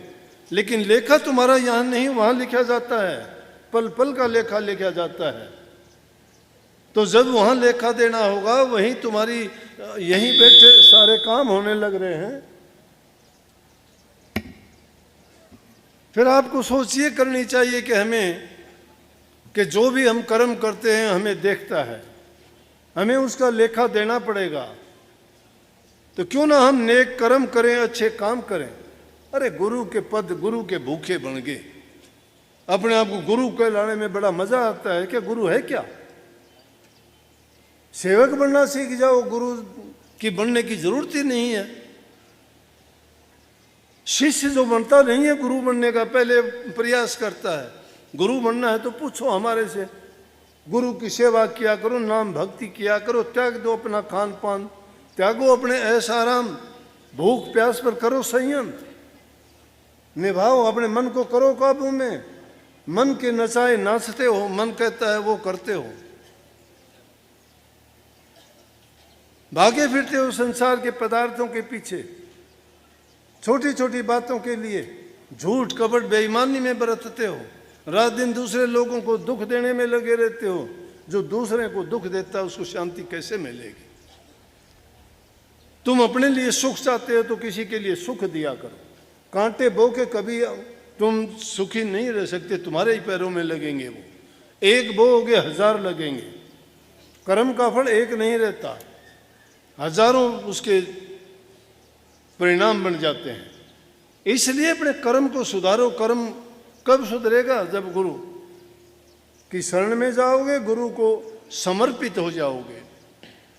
लेकिन लेखा तुम्हारा यहां नहीं, वहां लिखा जाता है। पल पल का लेखा लिखा जाता है। तो जब वहां लेखा देना होगा, वहीं तुम्हारी यहीं बैठे सारे काम होने लग रहे हैं। फिर आपको सोचिए करनी चाहिए कि हमें, कि जो भी हम कर्म करते हैं हमें देखता है, हमें उसका लेखा देना पड़ेगा। तो क्यों ना हम नेक कर्म करें, अच्छे काम करें। अरे गुरु के पद, गुरु के भूखे बन गए। अपने आप को गुरु कहलाने में बड़ा मजा आता है। क्या गुरु है क्या? सेवक बनना सीख जाओ, गुरु की बनने की जरूरत ही नहीं है। शिष्य जो बनता नहीं है गुरु बनने का, पहले प्रयास करता है। गुरु बनना है तो पूछो हमारे से। गुरु की सेवा किया करो, नाम भक्ति किया करो, त्याग दो अपना खान पान, त्यागो अपने ऐश आराम, भूख प्यास पर करो संयम, निभाओ अपने मन को, करो काबू में। मन के नचाए नाचते हो, मन कहता है वो करते हो। भागे फिरते हो संसार के पदार्थों के पीछे, छोटी छोटी बातों के लिए झूठ कपट बेईमानी में बरतते हो। रात दिन दूसरे लोगों को दुख देने में लगे रहते हो। जो दूसरे को दुख देता है उसको शांति कैसे मिलेगी? तुम अपने लिए सुख चाहते हो तो किसी के लिए सुख दिया करो। कांटे बो के कभी तुम सुखी नहीं रह सकते, तुम्हारे ही पैरों में लगेंगे वो। एक बोओगे 1000 लगेंगे। कर्म का फल एक नहीं रहता, हजारों उसके परिणाम बन जाते हैं। इसलिए अपने कर्म को सुधारो। कर्म कब सुधरेगा? जब गुरु की शरण में जाओगे, गुरु को समर्पित हो जाओगे,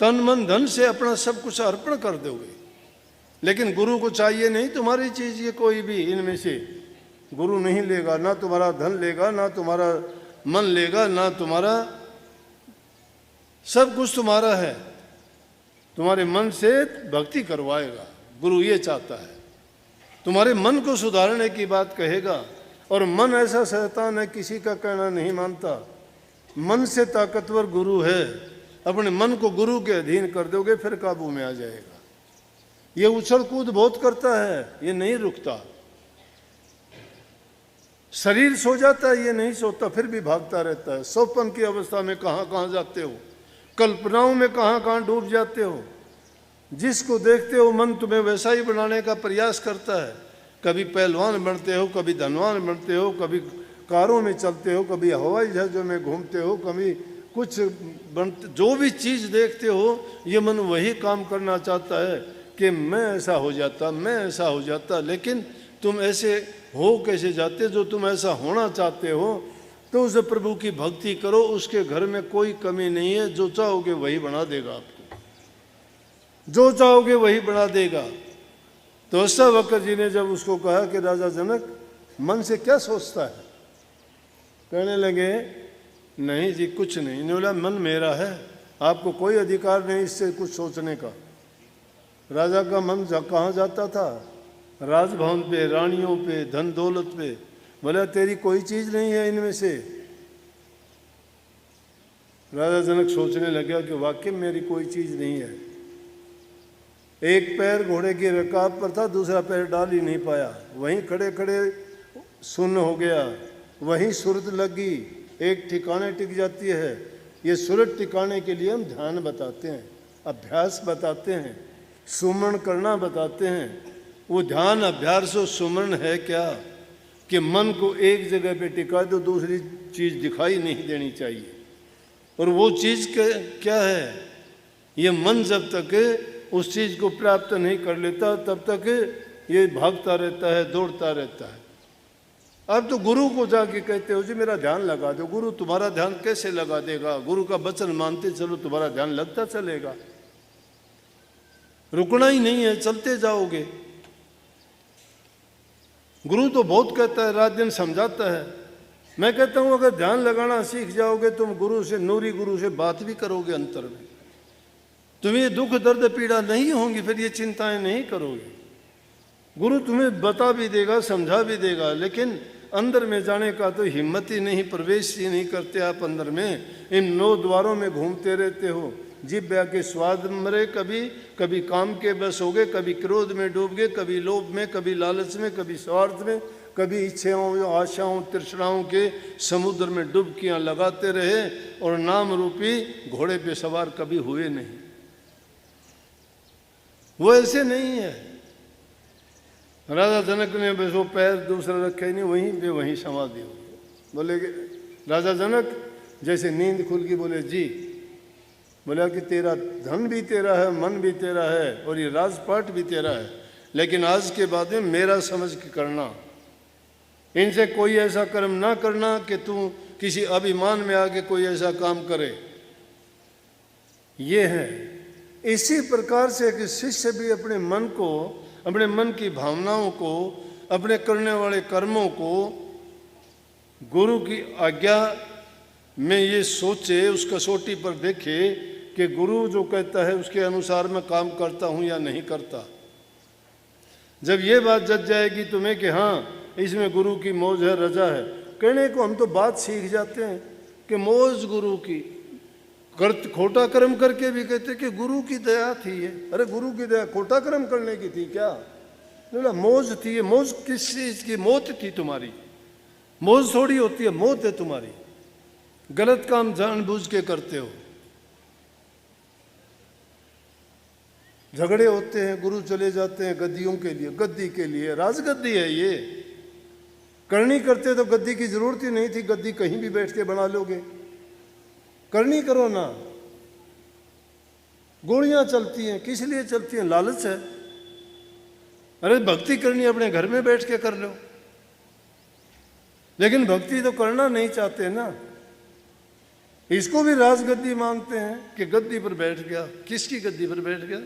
तन मन धन से अपना सब कुछ अर्पण कर दोगे। लेकिन गुरु को चाहिए नहीं तुम्हारी चीज, ये कोई भी इनमें से गुरु नहीं लेगा। ना तुम्हारा धन लेगा, ना तुम्हारा मन लेगा, ना तुम्हारा, सब कुछ तुम्हारा है। तुम्हारे मन से भक्ति करवाएगा गुरु, ये चाहता है। तुम्हारे मन को सुधारने की बात कहेगा। और मन ऐसा शैतान है, किसी का कहना नहीं मानता। मन से ताकतवर गुरु है। अपने मन को गुरु के अधीन कर दोगे, फिर काबू में आ जाएगा। ये उछल कूद बहुत करता है, ये नहीं रुकता। शरीर सो जाता है, ये नहीं सोता, फिर भी भागता रहता है। सोपन की अवस्था में कहाँ कहाँ जाते हो, कल्पनाओं में कहाँ कहाँ डूब जाते हो। जिसको देखते हो मन तुम्हें वैसा ही बनाने का प्रयास करता है। कभी पहलवान बनते हो, कभी धनवान बनते हो, कभी कारों में चलते हो, कभी हवाई जहाजों में घूमते हो, कभी कुछ बनते। जो भी चीज़ देखते हो, ये मन वही काम करना चाहता है कि मैं ऐसा हो जाता, मैं ऐसा हो जाता। लेकिन तुम ऐसे हो कैसे जाते? जो तुम ऐसा होना चाहते हो तो उस प्रभु की भक्ति करो। उसके घर में कोई कमी नहीं है। जो चाहोगे वही बना देगा आपको, जो चाहोगे वही बना देगा। तो अष्टावक्र जी ने जब उसको कहा कि राजा जनक मन से क्या सोचता है, कहने लगे नहीं जी कुछ नहीं। इन्होंने बोला मन मेरा है, आपको कोई अधिकार नहीं इससे कुछ सोचने का। राजा का मन कहाँ जाता था? राजभवन पे, रानियों पे, धन दौलत पे। बोला तेरी कोई चीज़ नहीं है इनमें से। राजा जनक सोचने लगा कि वाकई मेरी कोई चीज़ नहीं है। एक पैर घोड़े की रकाब पर था, दूसरा पैर डाल ही नहीं पाया। वहीं खड़े खड़े सुन्न हो गया, वहीं सुरत लगी, एक ठिकाने टिक जाती है। ये सुरत टिकाने के लिए हम ध्यान बताते हैं, अभ्यास बताते हैं, सुमरण करना बताते हैं। वो ध्यान अभ्यास और सुमरण है क्या कि मन को एक जगह पे टिका दो, दूसरी चीज़ दिखाई नहीं देनी चाहिए। और वो चीज़ क्या है? ये मन जब तक उस चीज़ को प्राप्त नहीं कर लेता तब तक ये भागता रहता है, दौड़ता रहता है। अब तो गुरु को जाके कहते हो जी मेरा ध्यान लगा दो। गुरु तुम्हारा ध्यान कैसे लगा देगा? गुरु का वचन मानते चलो, तुम्हारा ध्यान लगता चलेगा। रुकना ही नहीं है, चलते जाओगे। गुरु तो बहुत कहता है, रात दिन समझाता है। मैं कहता हूं अगर ध्यान लगाना सीख जाओगे तुम गुरु से, नूरी गुरु से बात भी करोगे अंतर में, तुम्हें दुख दर्द पीड़ा नहीं होंगी, फिर ये चिंताएं नहीं करोगे। गुरु तुम्हें बता भी देगा, समझा भी देगा, लेकिन अंदर में जाने का तो हिम्मत ही नहीं, प्रवेश ही नहीं करते आप अंदर में। इन 9 द्वारों में घूमते रहते हो, जिह्वा के स्वाद मरे, कभी काम के बस हो गए, कभी क्रोध में डूब गए, कभी लोभ में, कभी लालच में, कभी स्वार्थ में, कभी इच्छाओं आशाओं तृष्णाओं के समुद्र में डुबकियां लगाते रहे और नाम रूपी घोड़े पे सवार कभी हुए नहीं। वो ऐसे नहीं है। राजा जनक ने बस वो पैर दूसरा रखे ही नहीं, वहीं पे वहीं समाधि हो गई। बोले राजा जनक जैसे नींद खुल गई, बोले जी। बोला कि तेरा धन भी तेरा है, मन भी तेरा है और ये राजपाट भी तेरा है, लेकिन आज के बाद में मेरा समझ के करना। इनसे कोई ऐसा कर्म ना करना कि तू किसी अभिमान में आके कोई ऐसा काम करे। ये है। इसी प्रकार से कि शिष्य भी अपने मन को, अपने मन की भावनाओं को, अपने करने वाले कर्मों को गुरु की आज्ञा में ये सोचे, उस कसौटी पर देखे कि गुरु जो कहता है उसके अनुसार मैं काम करता हूं या नहीं करता। जब ये बात जज जाएगी तुम्हें कि हाँ इसमें गुरु की मौज है, रजा है, कहने को हम तो बात सीख जाते हैं कि मौज गुरु की, खोटा कर्म करके भी कहते कि गुरु की दया थी ये। अरे गुरु की दया खोटा कर्म करने की थी क्या? बोला मौज थी ये। मौज किस चीज की? मौत थी तुम्हारी। मौज थोड़ी होती है, मौत है तुम्हारी। गलत काम जानबूझ के करते हो। झगड़े होते हैं, गुरु चले जाते हैं गद्दियों के लिए, गद्दी के लिए। राजगद्दी है ये। करनी करते तो गद्दी की जरूरत ही नहीं थी, गद्दी कहीं भी बैठ के बना लोगे। करनी करो ना। गोलियां चलती हैं, किस लिए चलती हैं? लालच है। अरे भक्ति करनी अपने घर में बैठ के कर लो, लेकिन भक्ति तो करना नहीं चाहते ना। इसको भी राजगद्दी मानते हैं कि गद्दी पर बैठ गया। किसकी गद्दी पर बैठ गया?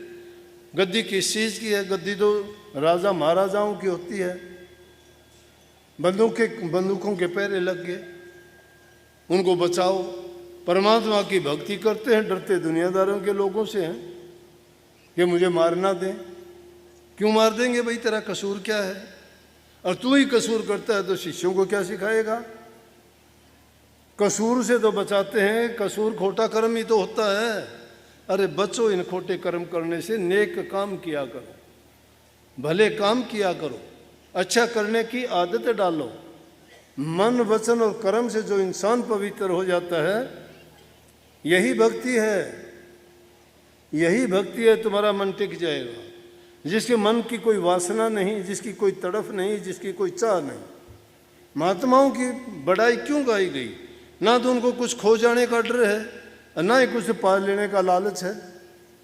गद्दी किस चीज की है? गद्दी तो राजा महाराजाओं की होती है। बंदूकों के पैरे लग गए, उनको बचाओ। परमात्मा की भक्ति करते हैं, डरते दुनियादारों के लोगों से हैं कि मुझे मार ना दें। क्यों मार देंगे भाई? तेरा कसूर क्या है? और तू ही कसूर करता है तो शिष्यों को क्या सिखाएगा? कसूर से तो बचाते हैं, कसूर खोटा कर्म ही तो होता है। अरे बचो इन खोटे कर्म करने से, नेक काम किया करो, भले काम किया करो, अच्छा करने की आदत डालो। मन वचन और कर्म से जो इंसान पवित्र हो जाता है, यही भक्ति है। यही भक्ति है, तुम्हारा मन टिक जाएगा। जिसके मन की कोई वासना नहीं, जिसकी कोई तड़फ नहीं, जिसकी कोई चाह नहीं। महात्माओं की बड़ाई क्यों गाई गई? ना तो उनको कुछ खो जाने का डर है, ना ही कुछ पा लेने का लालच है।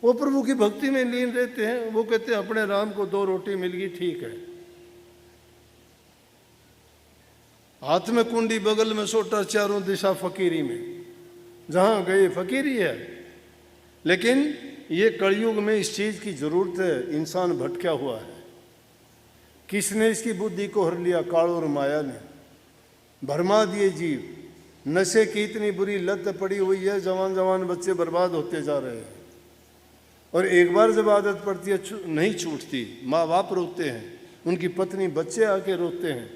वो प्रभु की भक्ति में लीन रहते हैं। वो कहते हैं अपने राम को 2 रोटी मिल गई, ठीक है। हाथ में कुंडी, बगल में सोटा, चारों दिशा फकीरी में, जहां गए फकीरी है। लेकिन ये कलयुग में इस चीज की जरूरत है। इंसान भटका हुआ है। किसने इसकी बुद्धि को हर लिया? काल और माया ने भरमा दिए जीव। नशे की इतनी बुरी लत पड़ी हुई है, जवान जवान बच्चे बर्बाद होते जा रहे हैं। और एक बार जब आदत पड़ती है नहीं छूटती। माँ बाप रोते हैं, उनकी पत्नी बच्चे आके रोते हैं।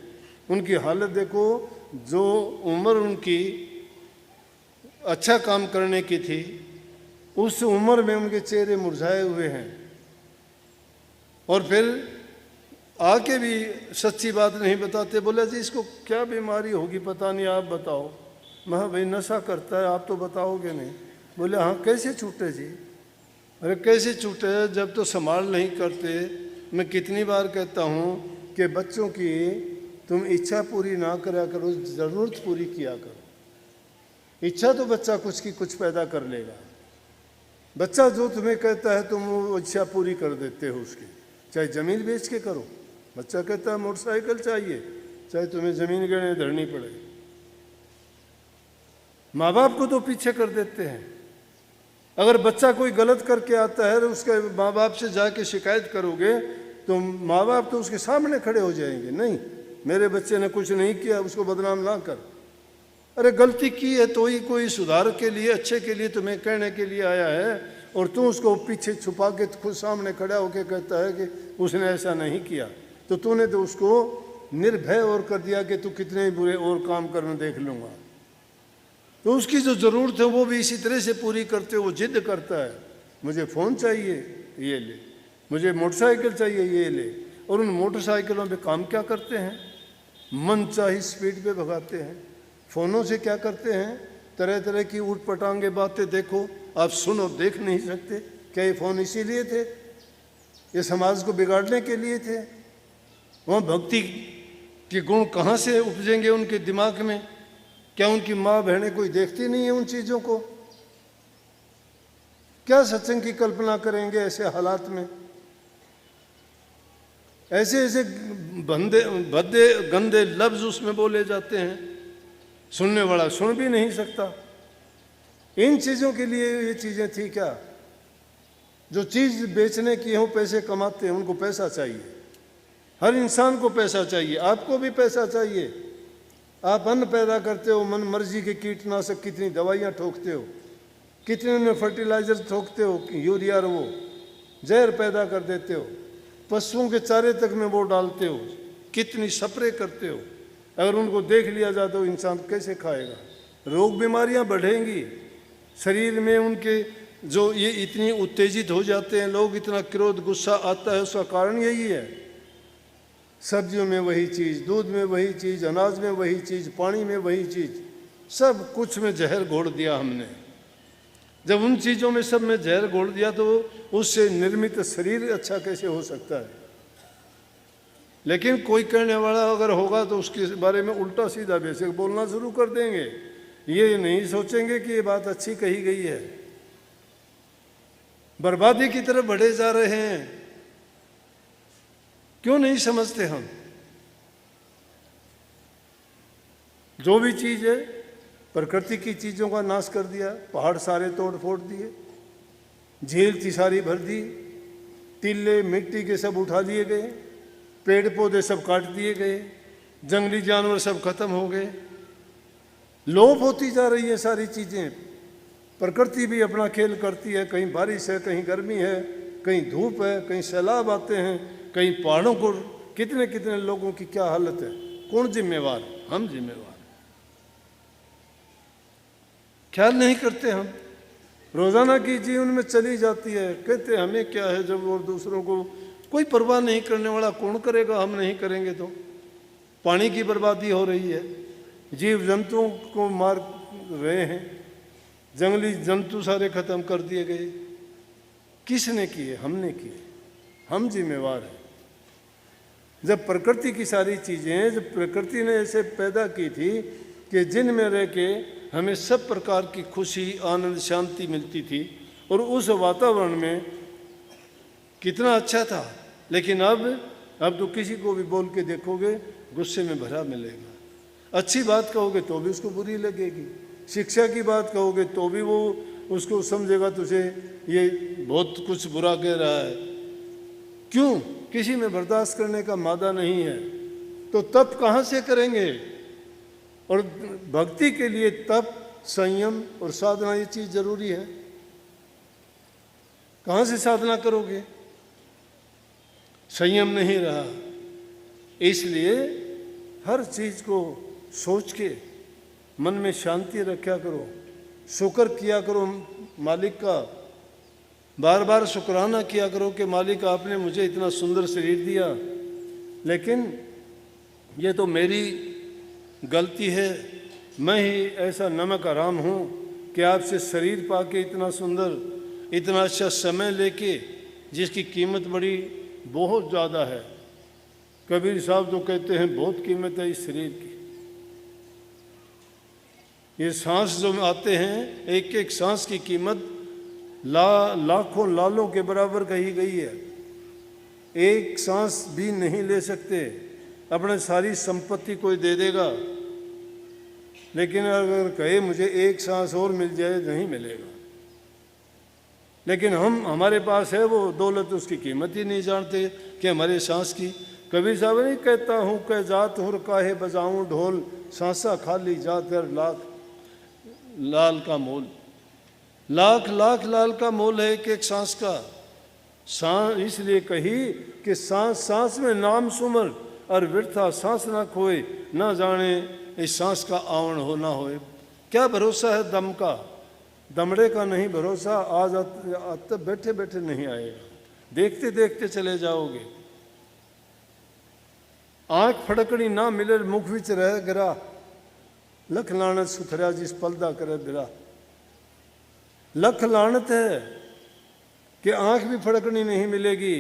उनकी हालत देखो। जो उम्र उनकी अच्छा काम करने की थी, उस उम्र में उनके चेहरे मुरझाए हुए हैं। और फिर आके भी सच्ची बात नहीं बताते। बोला जी इसको क्या बीमारी होगी पता नहीं, आप बताओ। मैं भाई नशा करता है, आप तो बताओगे नहीं। बोले हाँ, कैसे छूटे जी? अरे कैसे छूटे? जब तो संभाल नहीं करते। मैं कितनी बार कहता हूँ कि बच्चों की तुम इच्छा पूरी ना करा करो, ज़रूरत पूरी किया करो। इच्छा तो बच्चा कुछ की कुछ पैदा कर लेगा। बच्चा जो तुम्हें कहता है तुम वो इच्छा पूरी कर देते हो उसकी। चाहे ज़मीन बेच के करो। बच्चा कहता है मोटरसाइकिल चाहिए, चाहे तुम्हें ज़मीन गहने धरनी पड़े। माँ बाप को तो पीछे कर देते हैं। अगर बच्चा कोई गलत करके आता है और उसके माँ बाप से जाके शिकायत करोगे तो माँ बाप तो उसके सामने खड़े हो जाएंगे, नहीं मेरे बच्चे ने कुछ नहीं किया, उसको बदनाम ना कर। अरे गलती की है तो ही कोई सुधार के लिए, अच्छे के लिए तुम्हें कहने के लिए आया है, और तू उसको पीछे छुपा के खुद सामने खड़ा होकर कहता है कि उसने ऐसा नहीं किया, तो तूने तो उसको निर्भय और कर दिया कि तू कितने बुरे और काम करना देख लूँगा। तो उसकी जो ज़रूरत है वो भी इसी तरह से पूरी करते हो। वो जिद करता है, मुझे फ़ोन चाहिए ये ले, मुझे मोटरसाइकिल चाहिए ये ले, और उन मोटरसाइकिलों पे काम क्या करते हैं, मन चाही स्पीड पे भगाते हैं। फ़ोनों से क्या करते हैं, तरह तरह की ऊट पटांगे बातें। देखो आप सुनो, देख नहीं सकते क्या ये फ़ोन इसीलिए थे, ये समाज को बिगाड़ने के लिए थे? वहाँ भक्ति के गुण कहाँ से उपजेंगे उनके दिमाग में? क्या उनकी माँ बहनें कोई देखती नहीं है उन चीज़ों को? क्या सत्संग की कल्पना करेंगे ऐसे हालात में? ऐसे ऐसे भद्दे गंदे लफ्ज उसमें बोले जाते हैं, सुनने वाला सुन भी नहीं सकता। इन चीज़ों के लिए ये चीज़ें थी क्या? जो चीज़ बेचने की हो, पैसे कमाते हैं, उनको पैसा चाहिए। हर इंसान को पैसा चाहिए, आपको भी पैसा चाहिए। आप अन्न पैदा करते हो, मन मर्जी के कीटनाशक कितनी दवाइयाँ ठोकते हो, कितने उनमें फर्टिलाइजर ठोकते हो, यूरिया और वो जहर पैदा कर देते हो, पशुओं के चारे तक में वो डालते हो, कितनी स्प्रे करते हो। अगर उनको देख लिया जाए तो इंसान कैसे खाएगा? रोग बीमारियां बढ़ेंगी शरीर में उनके। जो ये इतनी उत्तेजित हो जाते हैं लोग, इतना क्रोध गुस्सा आता है, उसका कारण यही है। सब्जियों में वही चीज़, दूध में वही चीज़, अनाज में वही चीज़, पानी में वही चीज़, सब कुछ में जहर घोल दिया हमने। जब उन चीज़ों में सब में जहर घोल दिया तो उससे निर्मित शरीर अच्छा कैसे हो सकता है? लेकिन कोई कहने वाला अगर होगा तो उसके बारे में उल्टा सीधा बेशक बोलना शुरू कर देंगे। ये नहीं सोचेंगे कि ये बात अच्छी कही गई है। बर्बादी की तरफ बढ़े जा रहे हैं। क्यों नहीं समझते हम? जो भी चीज़ है, प्रकृति की चीज़ों का नाश कर दिया, पहाड़ सारे तोड़ फोड़ दिए, झील थी सारी भर दी, टीले मिट्टी के सब उठा लिए गए, पेड़ पौधे सब काट दिए गए, जंगली जानवर सब खत्म हो गए। लोप होती जा रही है सारी चीज़ें। प्रकृति भी अपना खेल करती है, कहीं बारिश है, कहीं गर्मी है, कहीं धूप है, कहीं सैलाब आते हैं, कहीं पहाड़ों को। कितने कितने लोगों की क्या हालत है? कौन जिम्मेवार? हम जिम्मेवार। ख्याल नहीं करते हम। रोजाना की जीवन में चली जाती है, कहते हमें क्या है, जब और दूसरों को कोई परवाह नहीं करने वाला कौन करेगा? हम नहीं करेंगे तो। पानी की बर्बादी हो रही है, जीव जंतुओं को मार रहे हैं, जंगली जंतु सारे खत्म कर दिए गए। किसने किए? हमने किए। हम जिम्मेवार हैं। जब प्रकृति की सारी चीज़ें, जब प्रकृति ने ऐसे पैदा की थी कि जिनमें रह के हमें सब प्रकार की खुशी, आनंद, शांति मिलती थी, और उस वातावरण में कितना अच्छा था। लेकिन अब तो किसी को भी बोल के देखोगे गुस्से में भरा मिलेगा। अच्छी बात कहोगे तो भी उसको बुरी लगेगी, शिक्षा की बात कहोगे तो भी वो उसको समझेगा तुझे ये बहुत कुछ बुरा कह रहा है। क्यों? किसी में बर्दाश्त करने का मादा नहीं है। तो तप कहाँ से करेंगे? और भक्ति के लिए तप, संयम और साधना, ये चीज़ जरूरी है। कहाँ से साधना करोगे? संयम नहीं रहा। इसलिए हर चीज़ को सोच के मन में शांति रखा करो, शुक्र किया करो मालिक का, बार बार शुक्राना किया करो कि मालिक आपने मुझे इतना सुंदर शरीर दिया, लेकिन ये तो मेरी गलती है। मैं ही ऐसा नमक हराम हूँ कि आपसे शरीर पाके इतना सुंदर, इतना अच्छा समय लेके, जिसकी कीमत बड़ी बहुत ज़्यादा है। कबीर साहब तो कहते हैं बहुत कीमत है इस शरीर की। ये सांस जो आते हैं, एक एक सांस की कीमत लाखों लालों के बराबर कही गई है। एक सांस भी नहीं ले सकते, अपने सारी संपत्ति कोई दे देगा, लेकिन अगर कहे मुझे एक सांस और मिल जाए, नहीं मिलेगा। लेकिन हमारे पास है वो दौलत, उसकी कीमत ही नहीं जानते कि हमारे सांस की। कबीर साहब नहीं कहता हूँ कि जात हुर काहे बजाऊं ढोल, सांसा खाली जात हर लाख लाल का मोल। लाख लाख लाल का मोल है एक एक सांस का। सांस इसलिए कही कि सांस सांस में नाम सुमर, और व्यर्था सांस ना खोए, ना जाने इस सांस का आवण हो ना होए। क्या भरोसा है दम का, दमड़े का नहीं भरोसा। आज बैठे बैठे नहीं आएगा, देखते देखते चले जाओगे। आंख फड़कनी ना मिले मुख विच रह गिरा, लख लानत सुथरा जिस पलदा करे बिरा। लख लानत है कि आंख भी फड़कनी नहीं मिलेगी।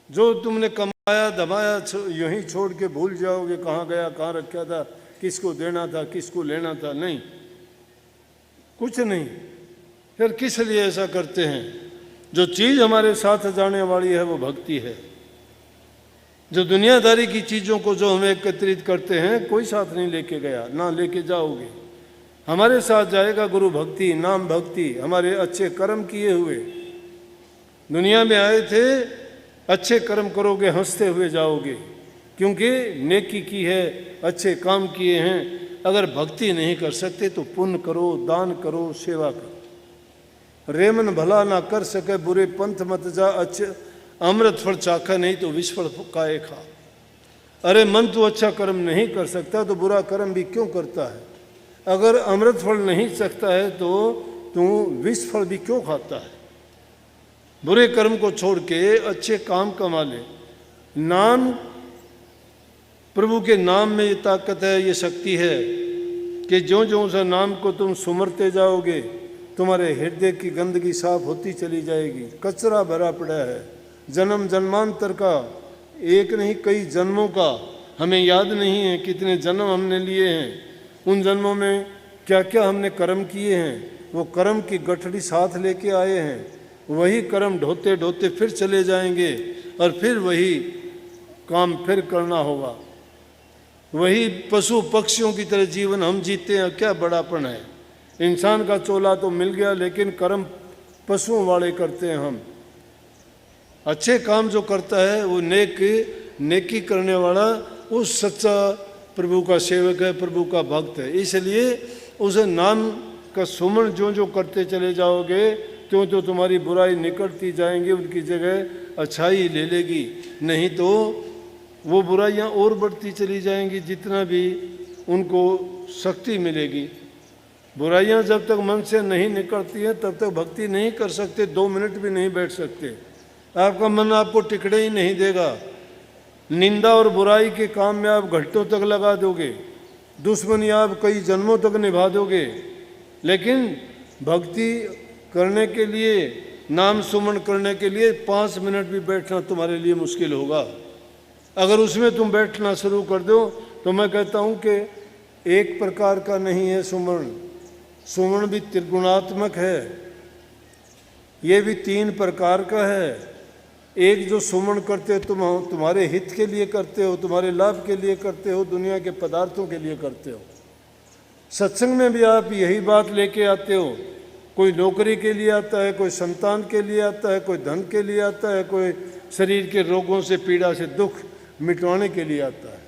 जो तुमने कमाया धमाया यूं ही छोड़ के भूल जाओगे कहाँ गया, कहाँ रखा था, किसको देना था, किसको लेना था। नहीं, कुछ नहीं। फिर किस लिए ऐसा करते हैं? जो चीज़ हमारे साथ जाने वाली है वो भक्ति है। जो दुनियादारी की चीज़ों को जो हमें एकत्रित करते हैं, कोई साथ नहीं लेके गया, ना लेके जाओगे। हमारे साथ जाएगा गुरु भक्ति, नाम भक्ति, हमारे अच्छे कर्म किए हुए। दुनिया में आए थे, अच्छे कर्म करोगे, हंसते हुए जाओगे, क्योंकि नेकी की है, अच्छे काम किए हैं। अगर भक्ति नहीं कर सकते तो पुण्य करो, दान करो, सेवा करो। रेमन भला ना कर सके बुरे पंथ मत जा, अच्छे अमृत फल चाखा नहीं तो विष फल काए खा। अरे मन तो अच्छा कर्म नहीं कर सकता तो बुरा कर्म भी क्यों करता है? अगर अमृत फल नहीं सकता है तो तू विष फल भी क्यों खाता है? बुरे कर्म को छोड़ के अच्छे काम कमा ले। नाम, प्रभु के नाम में ये ताकत है, ये शक्ति है कि जो जो उस नाम को तुम सुमरते जाओगे, तुम्हारे हृदय की गंदगी साफ होती चली जाएगी। कचरा भरा पड़ा है जन्म जन्मांतर का, एक नहीं कई जन्मों का। हमें याद नहीं है कितने जन्म हमने लिए हैं, उन जन्मों में क्या क्या हमने कर्म किए हैं। वो कर्म की गठड़ी साथ लेके आए हैं, वही कर्म ढोते ढोते फिर चले जाएंगे, और फिर वही काम फिर करना होगा। वही पशु पक्षियों की तरह जीवन हम जीते हैं। क्या बड़ापन है? इंसान का चोला तो मिल गया, लेकिन कर्म पशुओं वाले करते हैं हम। अच्छे काम जो करता है वो नेकी करने वाला, वो सच्चा प्रभु का सेवक है, प्रभु का भक्त है। इसलिए उस नाम का सुमन जो जो करते चले जाओगे, त्यों तो तुम्हारी बुराई निकलती जाएंगी, उनकी जगह अच्छाई ले लेगी। नहीं तो वो बुराइयां और बढ़ती चली जाएंगी, जितना भी उनको शक्ति मिलेगी। बुराइयां जब तक मन से नहीं निकलती हैं तब तक भक्ति नहीं कर सकते, 2 मिनट भी नहीं बैठ सकते। आपका मन आपको टिकड़े ही नहीं देगा। निंदा और बुराई के काम में आप घंटों तक लगा दोगे, दुश्मनी आप कई जन्मों तक निभा दोगे। लेकिन भक्ति करने के लिए, नाम सुमन करने के लिए 5 मिनट भी बैठना तुम्हारे लिए मुश्किल होगा। अगर उसमें तुम बैठना शुरू कर दो तो मैं कहता हूँ कि एक प्रकार का नहीं है सुमन, सुमन भी त्रिगुणात्मक है। ये भी 3 प्रकार का है। एक जो सुमन करते हो तुम तुम्हारे हित के लिए करते हो, तुम्हारे लाभ के लिए करते हो, दुनिया के पदार्थों के लिए करते हो। सत्संग में भी आप यही बात लेके आते हो। कोई नौकरी के लिए आता है, कोई संतान के लिए आता है, कोई धन के लिए आता है, कोई शरीर के रोगों से, पीड़ा से, दुख मिटवाने के लिए आता है।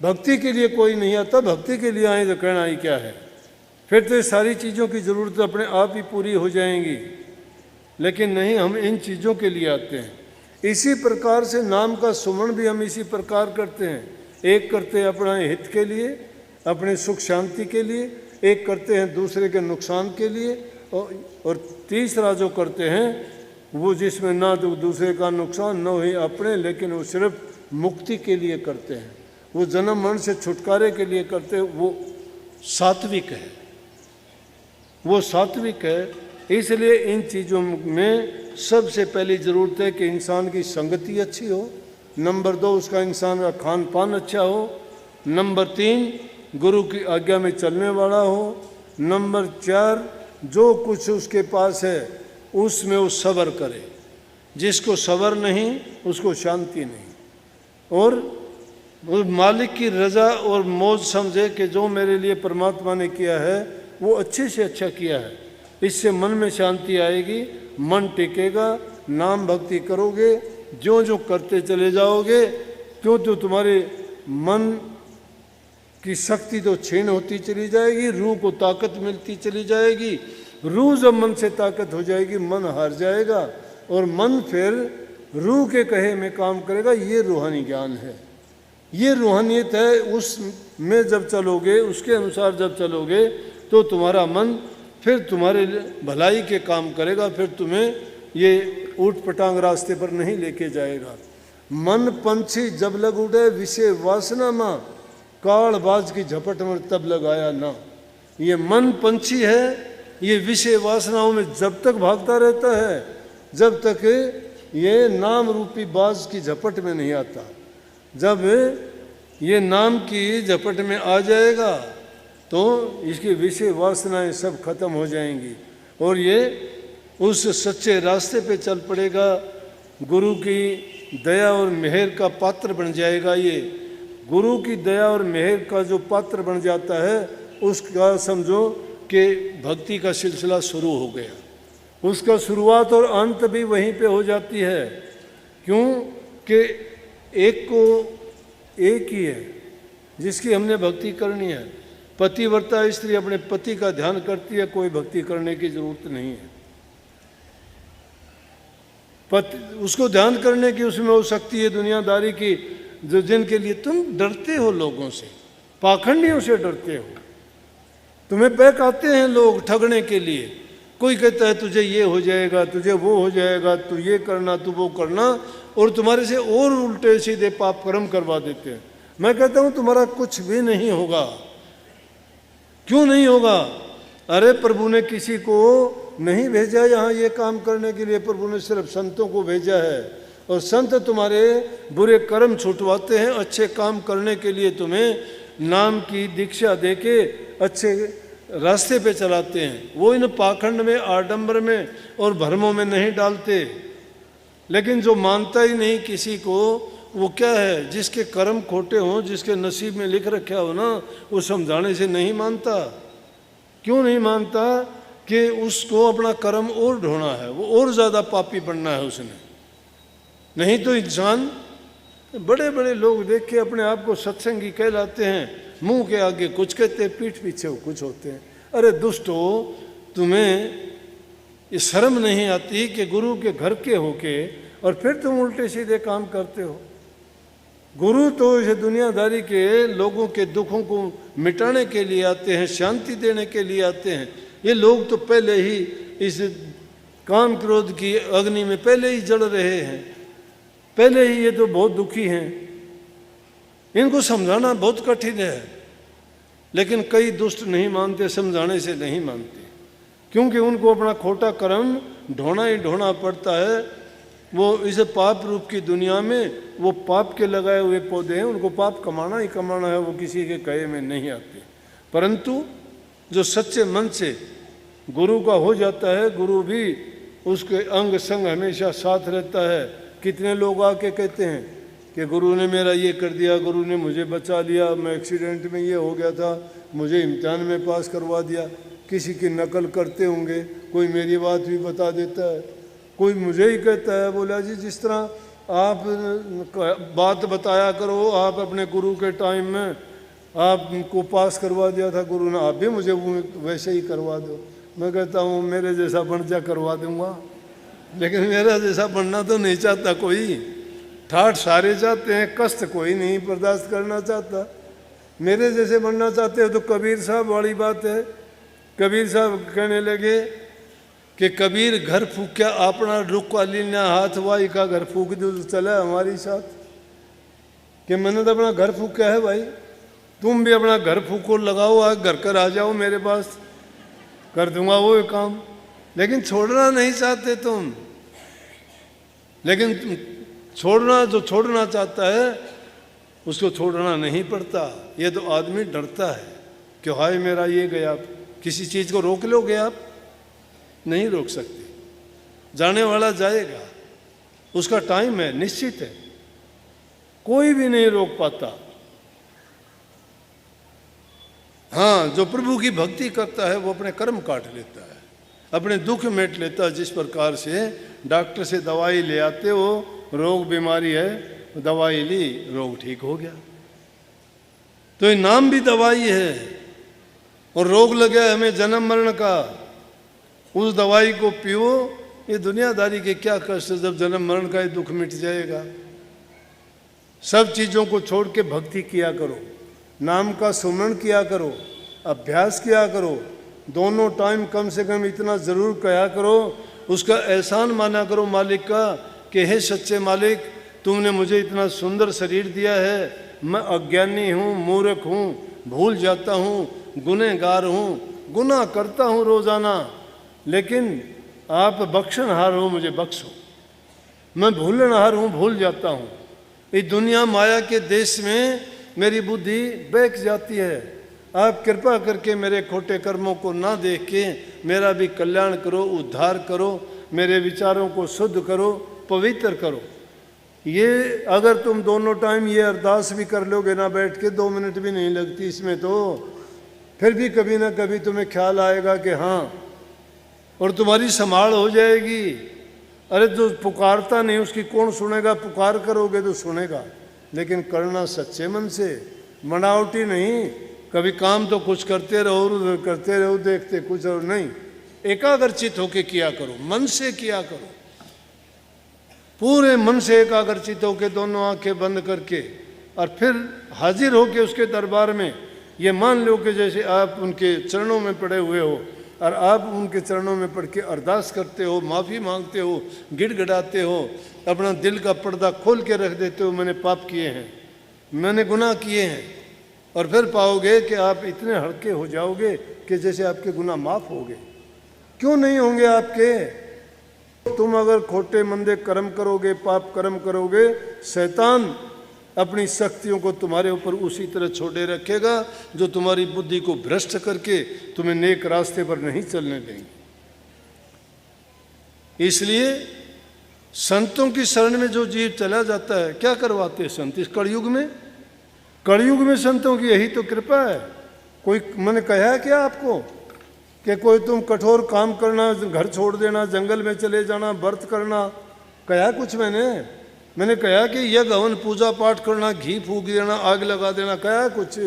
भक्ति के लिए कोई नहीं आता। भक्ति के लिए आए तो कहना ही क्या है? फिर तो ये सारी चीज़ों की ज़रूरत अपने आप ही पूरी हो जाएंगी। लेकिन नहीं, हम इन चीज़ों के लिए आते हैं। इसी प्रकार से नाम का सुमन भी हम इसी प्रकार करते हैं। एक करते हैं अपने हित के लिए, अपने सुख शांति के लिए, एक करते हैं दूसरे के नुकसान के लिए, और तीसरा जो करते हैं वो जिसमें ना तो दूसरे का नुकसान, न ही अपने, लेकिन वो सिर्फ मुक्ति के लिए करते हैं। वो जन्म मरण से छुटकारे के लिए करते हैं। वो सात्विक है, वो सात्विक है। इसलिए इन चीज़ों में सबसे पहली ज़रूरत है कि इंसान की संगति अच्छी हो। नंबर 2, उसका इंसान का खान पान अच्छा हो। नंबर 3, गुरु की आज्ञा में चलने वाला हो। नंबर 4, जो कुछ उसके पास है उसमें वो सब्र करे। जिसको सब्र नहीं उसको शांति नहीं। और वो मालिक की रज़ा और मौज समझे कि जो मेरे लिए परमात्मा ने किया है वो अच्छे से अच्छा किया है। इससे मन में शांति आएगी, मन टिकेगा, नाम भक्ति करोगे, जो जो करते चले जाओगे क्यों तो तुम्हारे मन की शक्ति तो क्षीण होती चली जाएगी, रूह को ताकत मिलती चली जाएगी। रूह जब मन से ताकत हो जाएगी मन हार जाएगा और मन फिर रूह के कहे में काम करेगा। ये रूहानी ज्ञान है, ये रूहानियत है। उसमें जब चलोगे, उसके अनुसार जब चलोगे तो तुम्हारा मन फिर तुम्हारे भलाई के काम करेगा, फिर तुम्हें ये ऊट पटांग रास्ते पर नहीं लेके जाएगा। मन पंछी जब लग उड़े विषय वासना माँ, काल बाज की झपट में तब लगाया ना। ये मन पंछी है, ये विषय वासनाओं में जब तक भागता रहता है जब तक ये नाम रूपी बाज की झपट में नहीं आता। जब ये नाम की झपट में आ जाएगा तो इसकी विषय वासनाएं सब खत्म हो जाएंगी और ये उस सच्चे रास्ते पे चल पड़ेगा। गुरु की दया और मेहर का पात्र बन जाएगा। ये गुरु की दया और मेहर का जो पात्र बन जाता है उसका समझो कि भक्ति का सिलसिला शुरू हो गया। उसका शुरुआत और अंत भी वहीं पे हो जाती है। क्यों कि एक को एक ही है जिसकी हमने भक्ति करनी है। पतिव्रता स्त्री अपने पति का ध्यान करती है, कोई भक्ति करने की जरूरत नहीं है। उसको ध्यान करने की उसमें हो सकती है दुनियादारी की, जो जिनके लिए तुम डरते हो, लोगों से, पाखंडियों से डरते हो। तुम्हें बहकाते हैं लोग ठगने के लिए। कोई कहता है तुझे ये हो जाएगा, तुझे वो हो जाएगा, तू ये करना, तू वो करना, और तुम्हारे से और उल्टे सीधे पाप कर्म करवा देते हैं। मैं कहता हूं तुम्हारा कुछ भी नहीं होगा। क्यों नहीं होगा? अरे प्रभु ने किसी को नहीं भेजा यहाँ ये काम करने के लिए, प्रभु ने सिर्फ संतों को भेजा है। और संत तुम्हारे बुरे कर्म छुटवाते हैं, अच्छे काम करने के लिए तुम्हें नाम की दीक्षा देके अच्छे रास्ते पे चलाते हैं। वो इन पाखंड में, आडंबर में और भरमों में नहीं डालते। लेकिन जो मानता ही नहीं किसी को, वो क्या है, जिसके कर्म खोटे हों, जिसके नसीब में लिख रखा हो ना, वो समझाने से नहीं मानता। क्यों नहीं मानता? कि उसको अपना कर्म और ढोना है, वो और ज़्यादा पापी बनना है उसने। नहीं तो इंसान, बड़े बड़े लोग देख के अपने आप को सत्संगी कहलाते हैं, मुंह के आगे कुछ कहते हैं, पीठ पीछे कुछ होते हैं। अरे दुष्ट हो, तुम्हें ये शर्म नहीं आती कि गुरु के घर के होके और फिर तुम उल्टे सीधे काम करते हो। गुरु तो इस दुनियादारी के लोगों के दुखों को मिटाने के लिए आते हैं, शांति देने के लिए आते हैं। ये लोग तो पहले ही इस काम क्रोध की अग्नि में पहले ही जल रहे हैं, पहले ही ये तो बहुत दुखी हैं। इनको समझाना बहुत कठिन है, लेकिन कई दुष्ट नहीं मानते, समझाने से नहीं मानते, क्योंकि उनको अपना खोटा कर्म ढोना ही ढोना पड़ता है। वो इस पाप रूप की दुनिया में वो पाप के लगाए हुए पौधे हैं, उनको पाप कमाना ही कमाना है, वो किसी के कहे में नहीं आते। परंतु जो सच्चे मन से गुरु का हो जाता है, गुरु भी उसके अंग संग हमेशा साथ रहता है। कितने लोग आके कहते हैं कि गुरु ने मेरा ये कर दिया, गुरु ने मुझे बचा लिया, मैं एक्सीडेंट में ये हो गया था, मुझे इम्तिहान में पास करवा दिया। किसी की नकल करते होंगे, कोई मेरी बात भी बता देता है, कोई मुझे ही कहता है, बोला जी जिस तरह आप बात बताया करो, आप अपने गुरु के टाइम में आपको पास करवा दिया था गुरु ने, आप भी मुझे वैसे ही करवा दो। मैं कहता हूँ मेरे जैसा बन जा, करवा दूंगा, लेकिन मेरा जैसा बनना तो नहीं चाहता कोई। ठाठ सारे चाहते हैं, कष्ट कोई नहीं बर्दाश्त करना चाहता। मेरे जैसे बनना चाहते हो तो कबीर साहब वाली बात है। कबीर साहब कहने लगे कि कबीर घर फूक्या अपना रुका लीना, हाथ वाई का घर फूक दो तो चला हमारी साथ। कि मैंने तो अपना घर फूक्या है भाई, तुम भी अपना घर फूको, लगाओ, आग घर कर आ जाओ मेरे पास, कर दूंगा वो काम। लेकिन छोड़ना नहीं चाहते तुम। लेकिन छोड़ना, जो छोड़ना चाहता है उसको छोड़ना नहीं पड़ता। ये तो आदमी डरता है कि हाय मेरा ये गया। किसी चीज़ को रोक लोगे आप? नहीं रोक सकते। जाने वाला जाएगा, उसका टाइम है, निश्चित है, कोई भी नहीं रोक पाता। हाँ, जो प्रभु की भक्ति करता है वो अपने कर्म काट लेता है। अपने दुख मेट लेता। जिस प्रकार से डॉक्टर से दवाई ले आते हो, रोग बीमारी है, दवाई ली, रोग ठीक हो गया। तो ये नाम भी दवाई है। और रोग लगे हमें जन्म मरण का, उस दवाई को पियो। ये दुनियादारी के क्या कष्ट, जब जन्म मरण का ये दुख मिट जाएगा। सब चीज़ों को छोड़ के भक्ति किया करो, नाम का सुमरण किया करो, अभ्यास किया करो। दोनों टाइम कम से कम इतना ज़रूर कहा करो, उसका एहसान माना करो मालिक का कि हे सच्चे मालिक, तुमने मुझे इतना सुंदर शरीर दिया है। मैं अज्ञानी हूँ, मूर्ख हूँ, भूल जाता हूँ, गुनहगार हूँ, गुनाह करता हूँ रोज़ाना, लेकिन आप बख्शनहार हो, मुझे बख्शो। मैं भूलनहार हूँ, भूल जाता हूँ। इस दुनिया माया के देश में मेरी बुद्धि बहक जाती है। आप कृपा करके मेरे खोटे कर्मों को ना देख के मेरा भी कल्याण करो, उद्धार करो, मेरे विचारों को शुद्ध करो, पवित्र करो। ये अगर तुम दोनों टाइम ये अरदास भी कर लोगे ना, बैठ के 2 मिनट भी नहीं लगती इसमें, तो फिर भी कभी ना कभी तुम्हें ख्याल आएगा कि हाँ, और तुम्हारी संभाल हो जाएगी। अरे जो पुकारता नहीं उसकी कौन सुनेगा, पुकार करोगे तो सुनेगा, लेकिन करना सच्चे मन से, बनावटी नहीं। कभी काम तो कुछ करते रहो, उधर करते रहो, देखते कुछ और नहीं। एकाग्रचित होके किया करो, मन से किया करो, पूरे मन से एकाग्रचित होके, दोनों आंखें बंद करके, और फिर हाजिर होके उसके दरबार में। ये मान लो कि जैसे आप उनके चरणों में पड़े हुए हो, और आप उनके चरणों में पड़ के अरदास करते हो, माफ़ी मांगते हो, गिड़गिड़ाते हो, अपना दिल का पर्दा खोल के रख देते हो, मैंने पाप किए हैं, मैंने गुनाह किए हैं। और फिर पाओगे कि आप इतने हल्के हो जाओगे कि जैसे आपके गुनाह माफ़ हो गए। क्यों नहीं होंगे आपके? तुम अगर खोटे मंदे कर्म करोगे, पाप कर्म करोगे, शैतान अपनी शक्तियों को तुम्हारे ऊपर उसी तरह छोड़े रखेगा जो तुम्हारी बुद्धि को भ्रष्ट करके तुम्हें नेक रास्ते पर नहीं चलने देंगे। इसलिए संतों की शरण में जो जीव चला जाता है, क्या करवाते हैं संत इस कलयुग में? कलयुग में संतों की यही तो कृपा है। कोई मैंने कहा है क्या आपको कि कोई तुम कठोर काम करना, घर छोड़ देना, जंगल में चले जाना, व्रत करना, कहा कुछ? मैंने कहा कि यज्ञ हवन पूजा पाठ करना, घी फूक देना, आग लगा देना, कहा कुछ?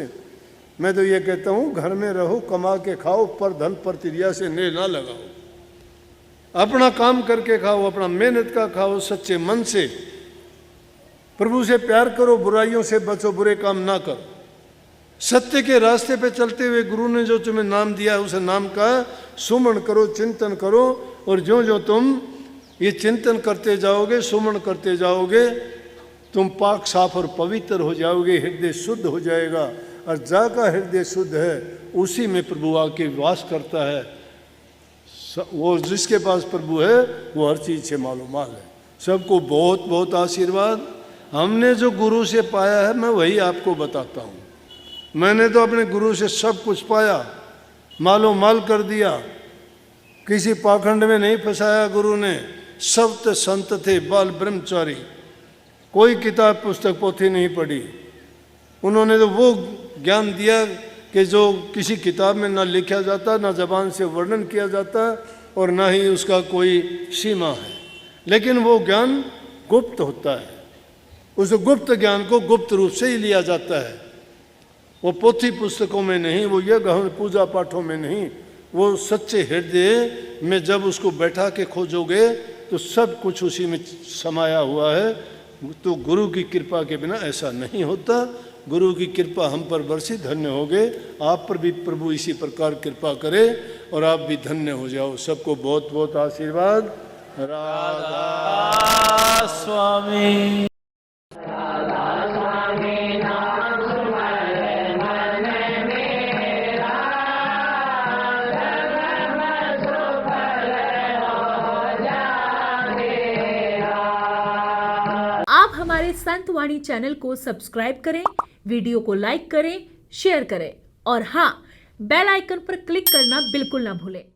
मैं तो ये कहता हूँ घर में रहो, कमा के खाओ, पर धन पर तिरिया से ने ना लगाओ, अपना काम करके खाओ, अपना मेहनत का खाओ, सच्चे मन से प्रभु से प्यार करो, बुराइयों से बचो, बुरे काम ना करो। सत्य के रास्ते पे चलते हुए गुरु ने जो तुम्हें नाम दिया है उस नाम का सुमरण करो, चिंतन करो। और जो जो तुम ये चिंतन करते जाओगे, सुमरण करते जाओगे, तुम पाक साफ और पवित्र हो जाओगे, हृदय शुद्ध हो जाएगा। और जाका हृदय शुद्ध है उसी में प्रभु आके वास करता है। वो जिसके पास प्रभु है वो हर चीज़ से मालूमाल है। सबको बहुत बहुत आशीर्वाद। हमने जो गुरु से पाया है मैं वही आपको बताता हूँ। मैंने तो अपने गुरु से सब कुछ पाया, मालो माल कर दिया, किसी पाखंड में नहीं फंसाया गुरु ने। सप्त संत थे बाल ब्रह्मचारी, कोई किताब पुस्तक पोथी नहीं पढ़ी। उन्होंने तो वो ज्ञान दिया कि जो किसी किताब में ना लिखा जाता, ना जबान से वर्णन किया जाता, और ना ही उसका कोई सीमा है। लेकिन वो ज्ञान गुप्त होता है, उस गुप्त ज्ञान को गुप्त रूप से ही लिया जाता है। वो पोथी पुस्तकों में नहीं, वो यज्ञ हवन पूजा पाठों में नहीं, वो सच्चे हृदय में जब उसको बैठा के खोजोगे तो सब कुछ उसी में समाया हुआ है। तो गुरु की कृपा के बिना ऐसा नहीं होता। गुरु की कृपा हम पर बरसी, धन्य हो गए। आप पर भी प्रभु इसी प्रकार कृपा करे और आप भी धन्य हो जाओ। सबको बहुत बहुत आशीर्वाद। राधा स्वामी। आप हमारे संत वाणी चैनल को सब्सक्राइब करें, वीडियो को लाइक करें, शेयर करें और हाँ, बेल आइकन पर क्लिक करना बिल्कुल ना भूलें।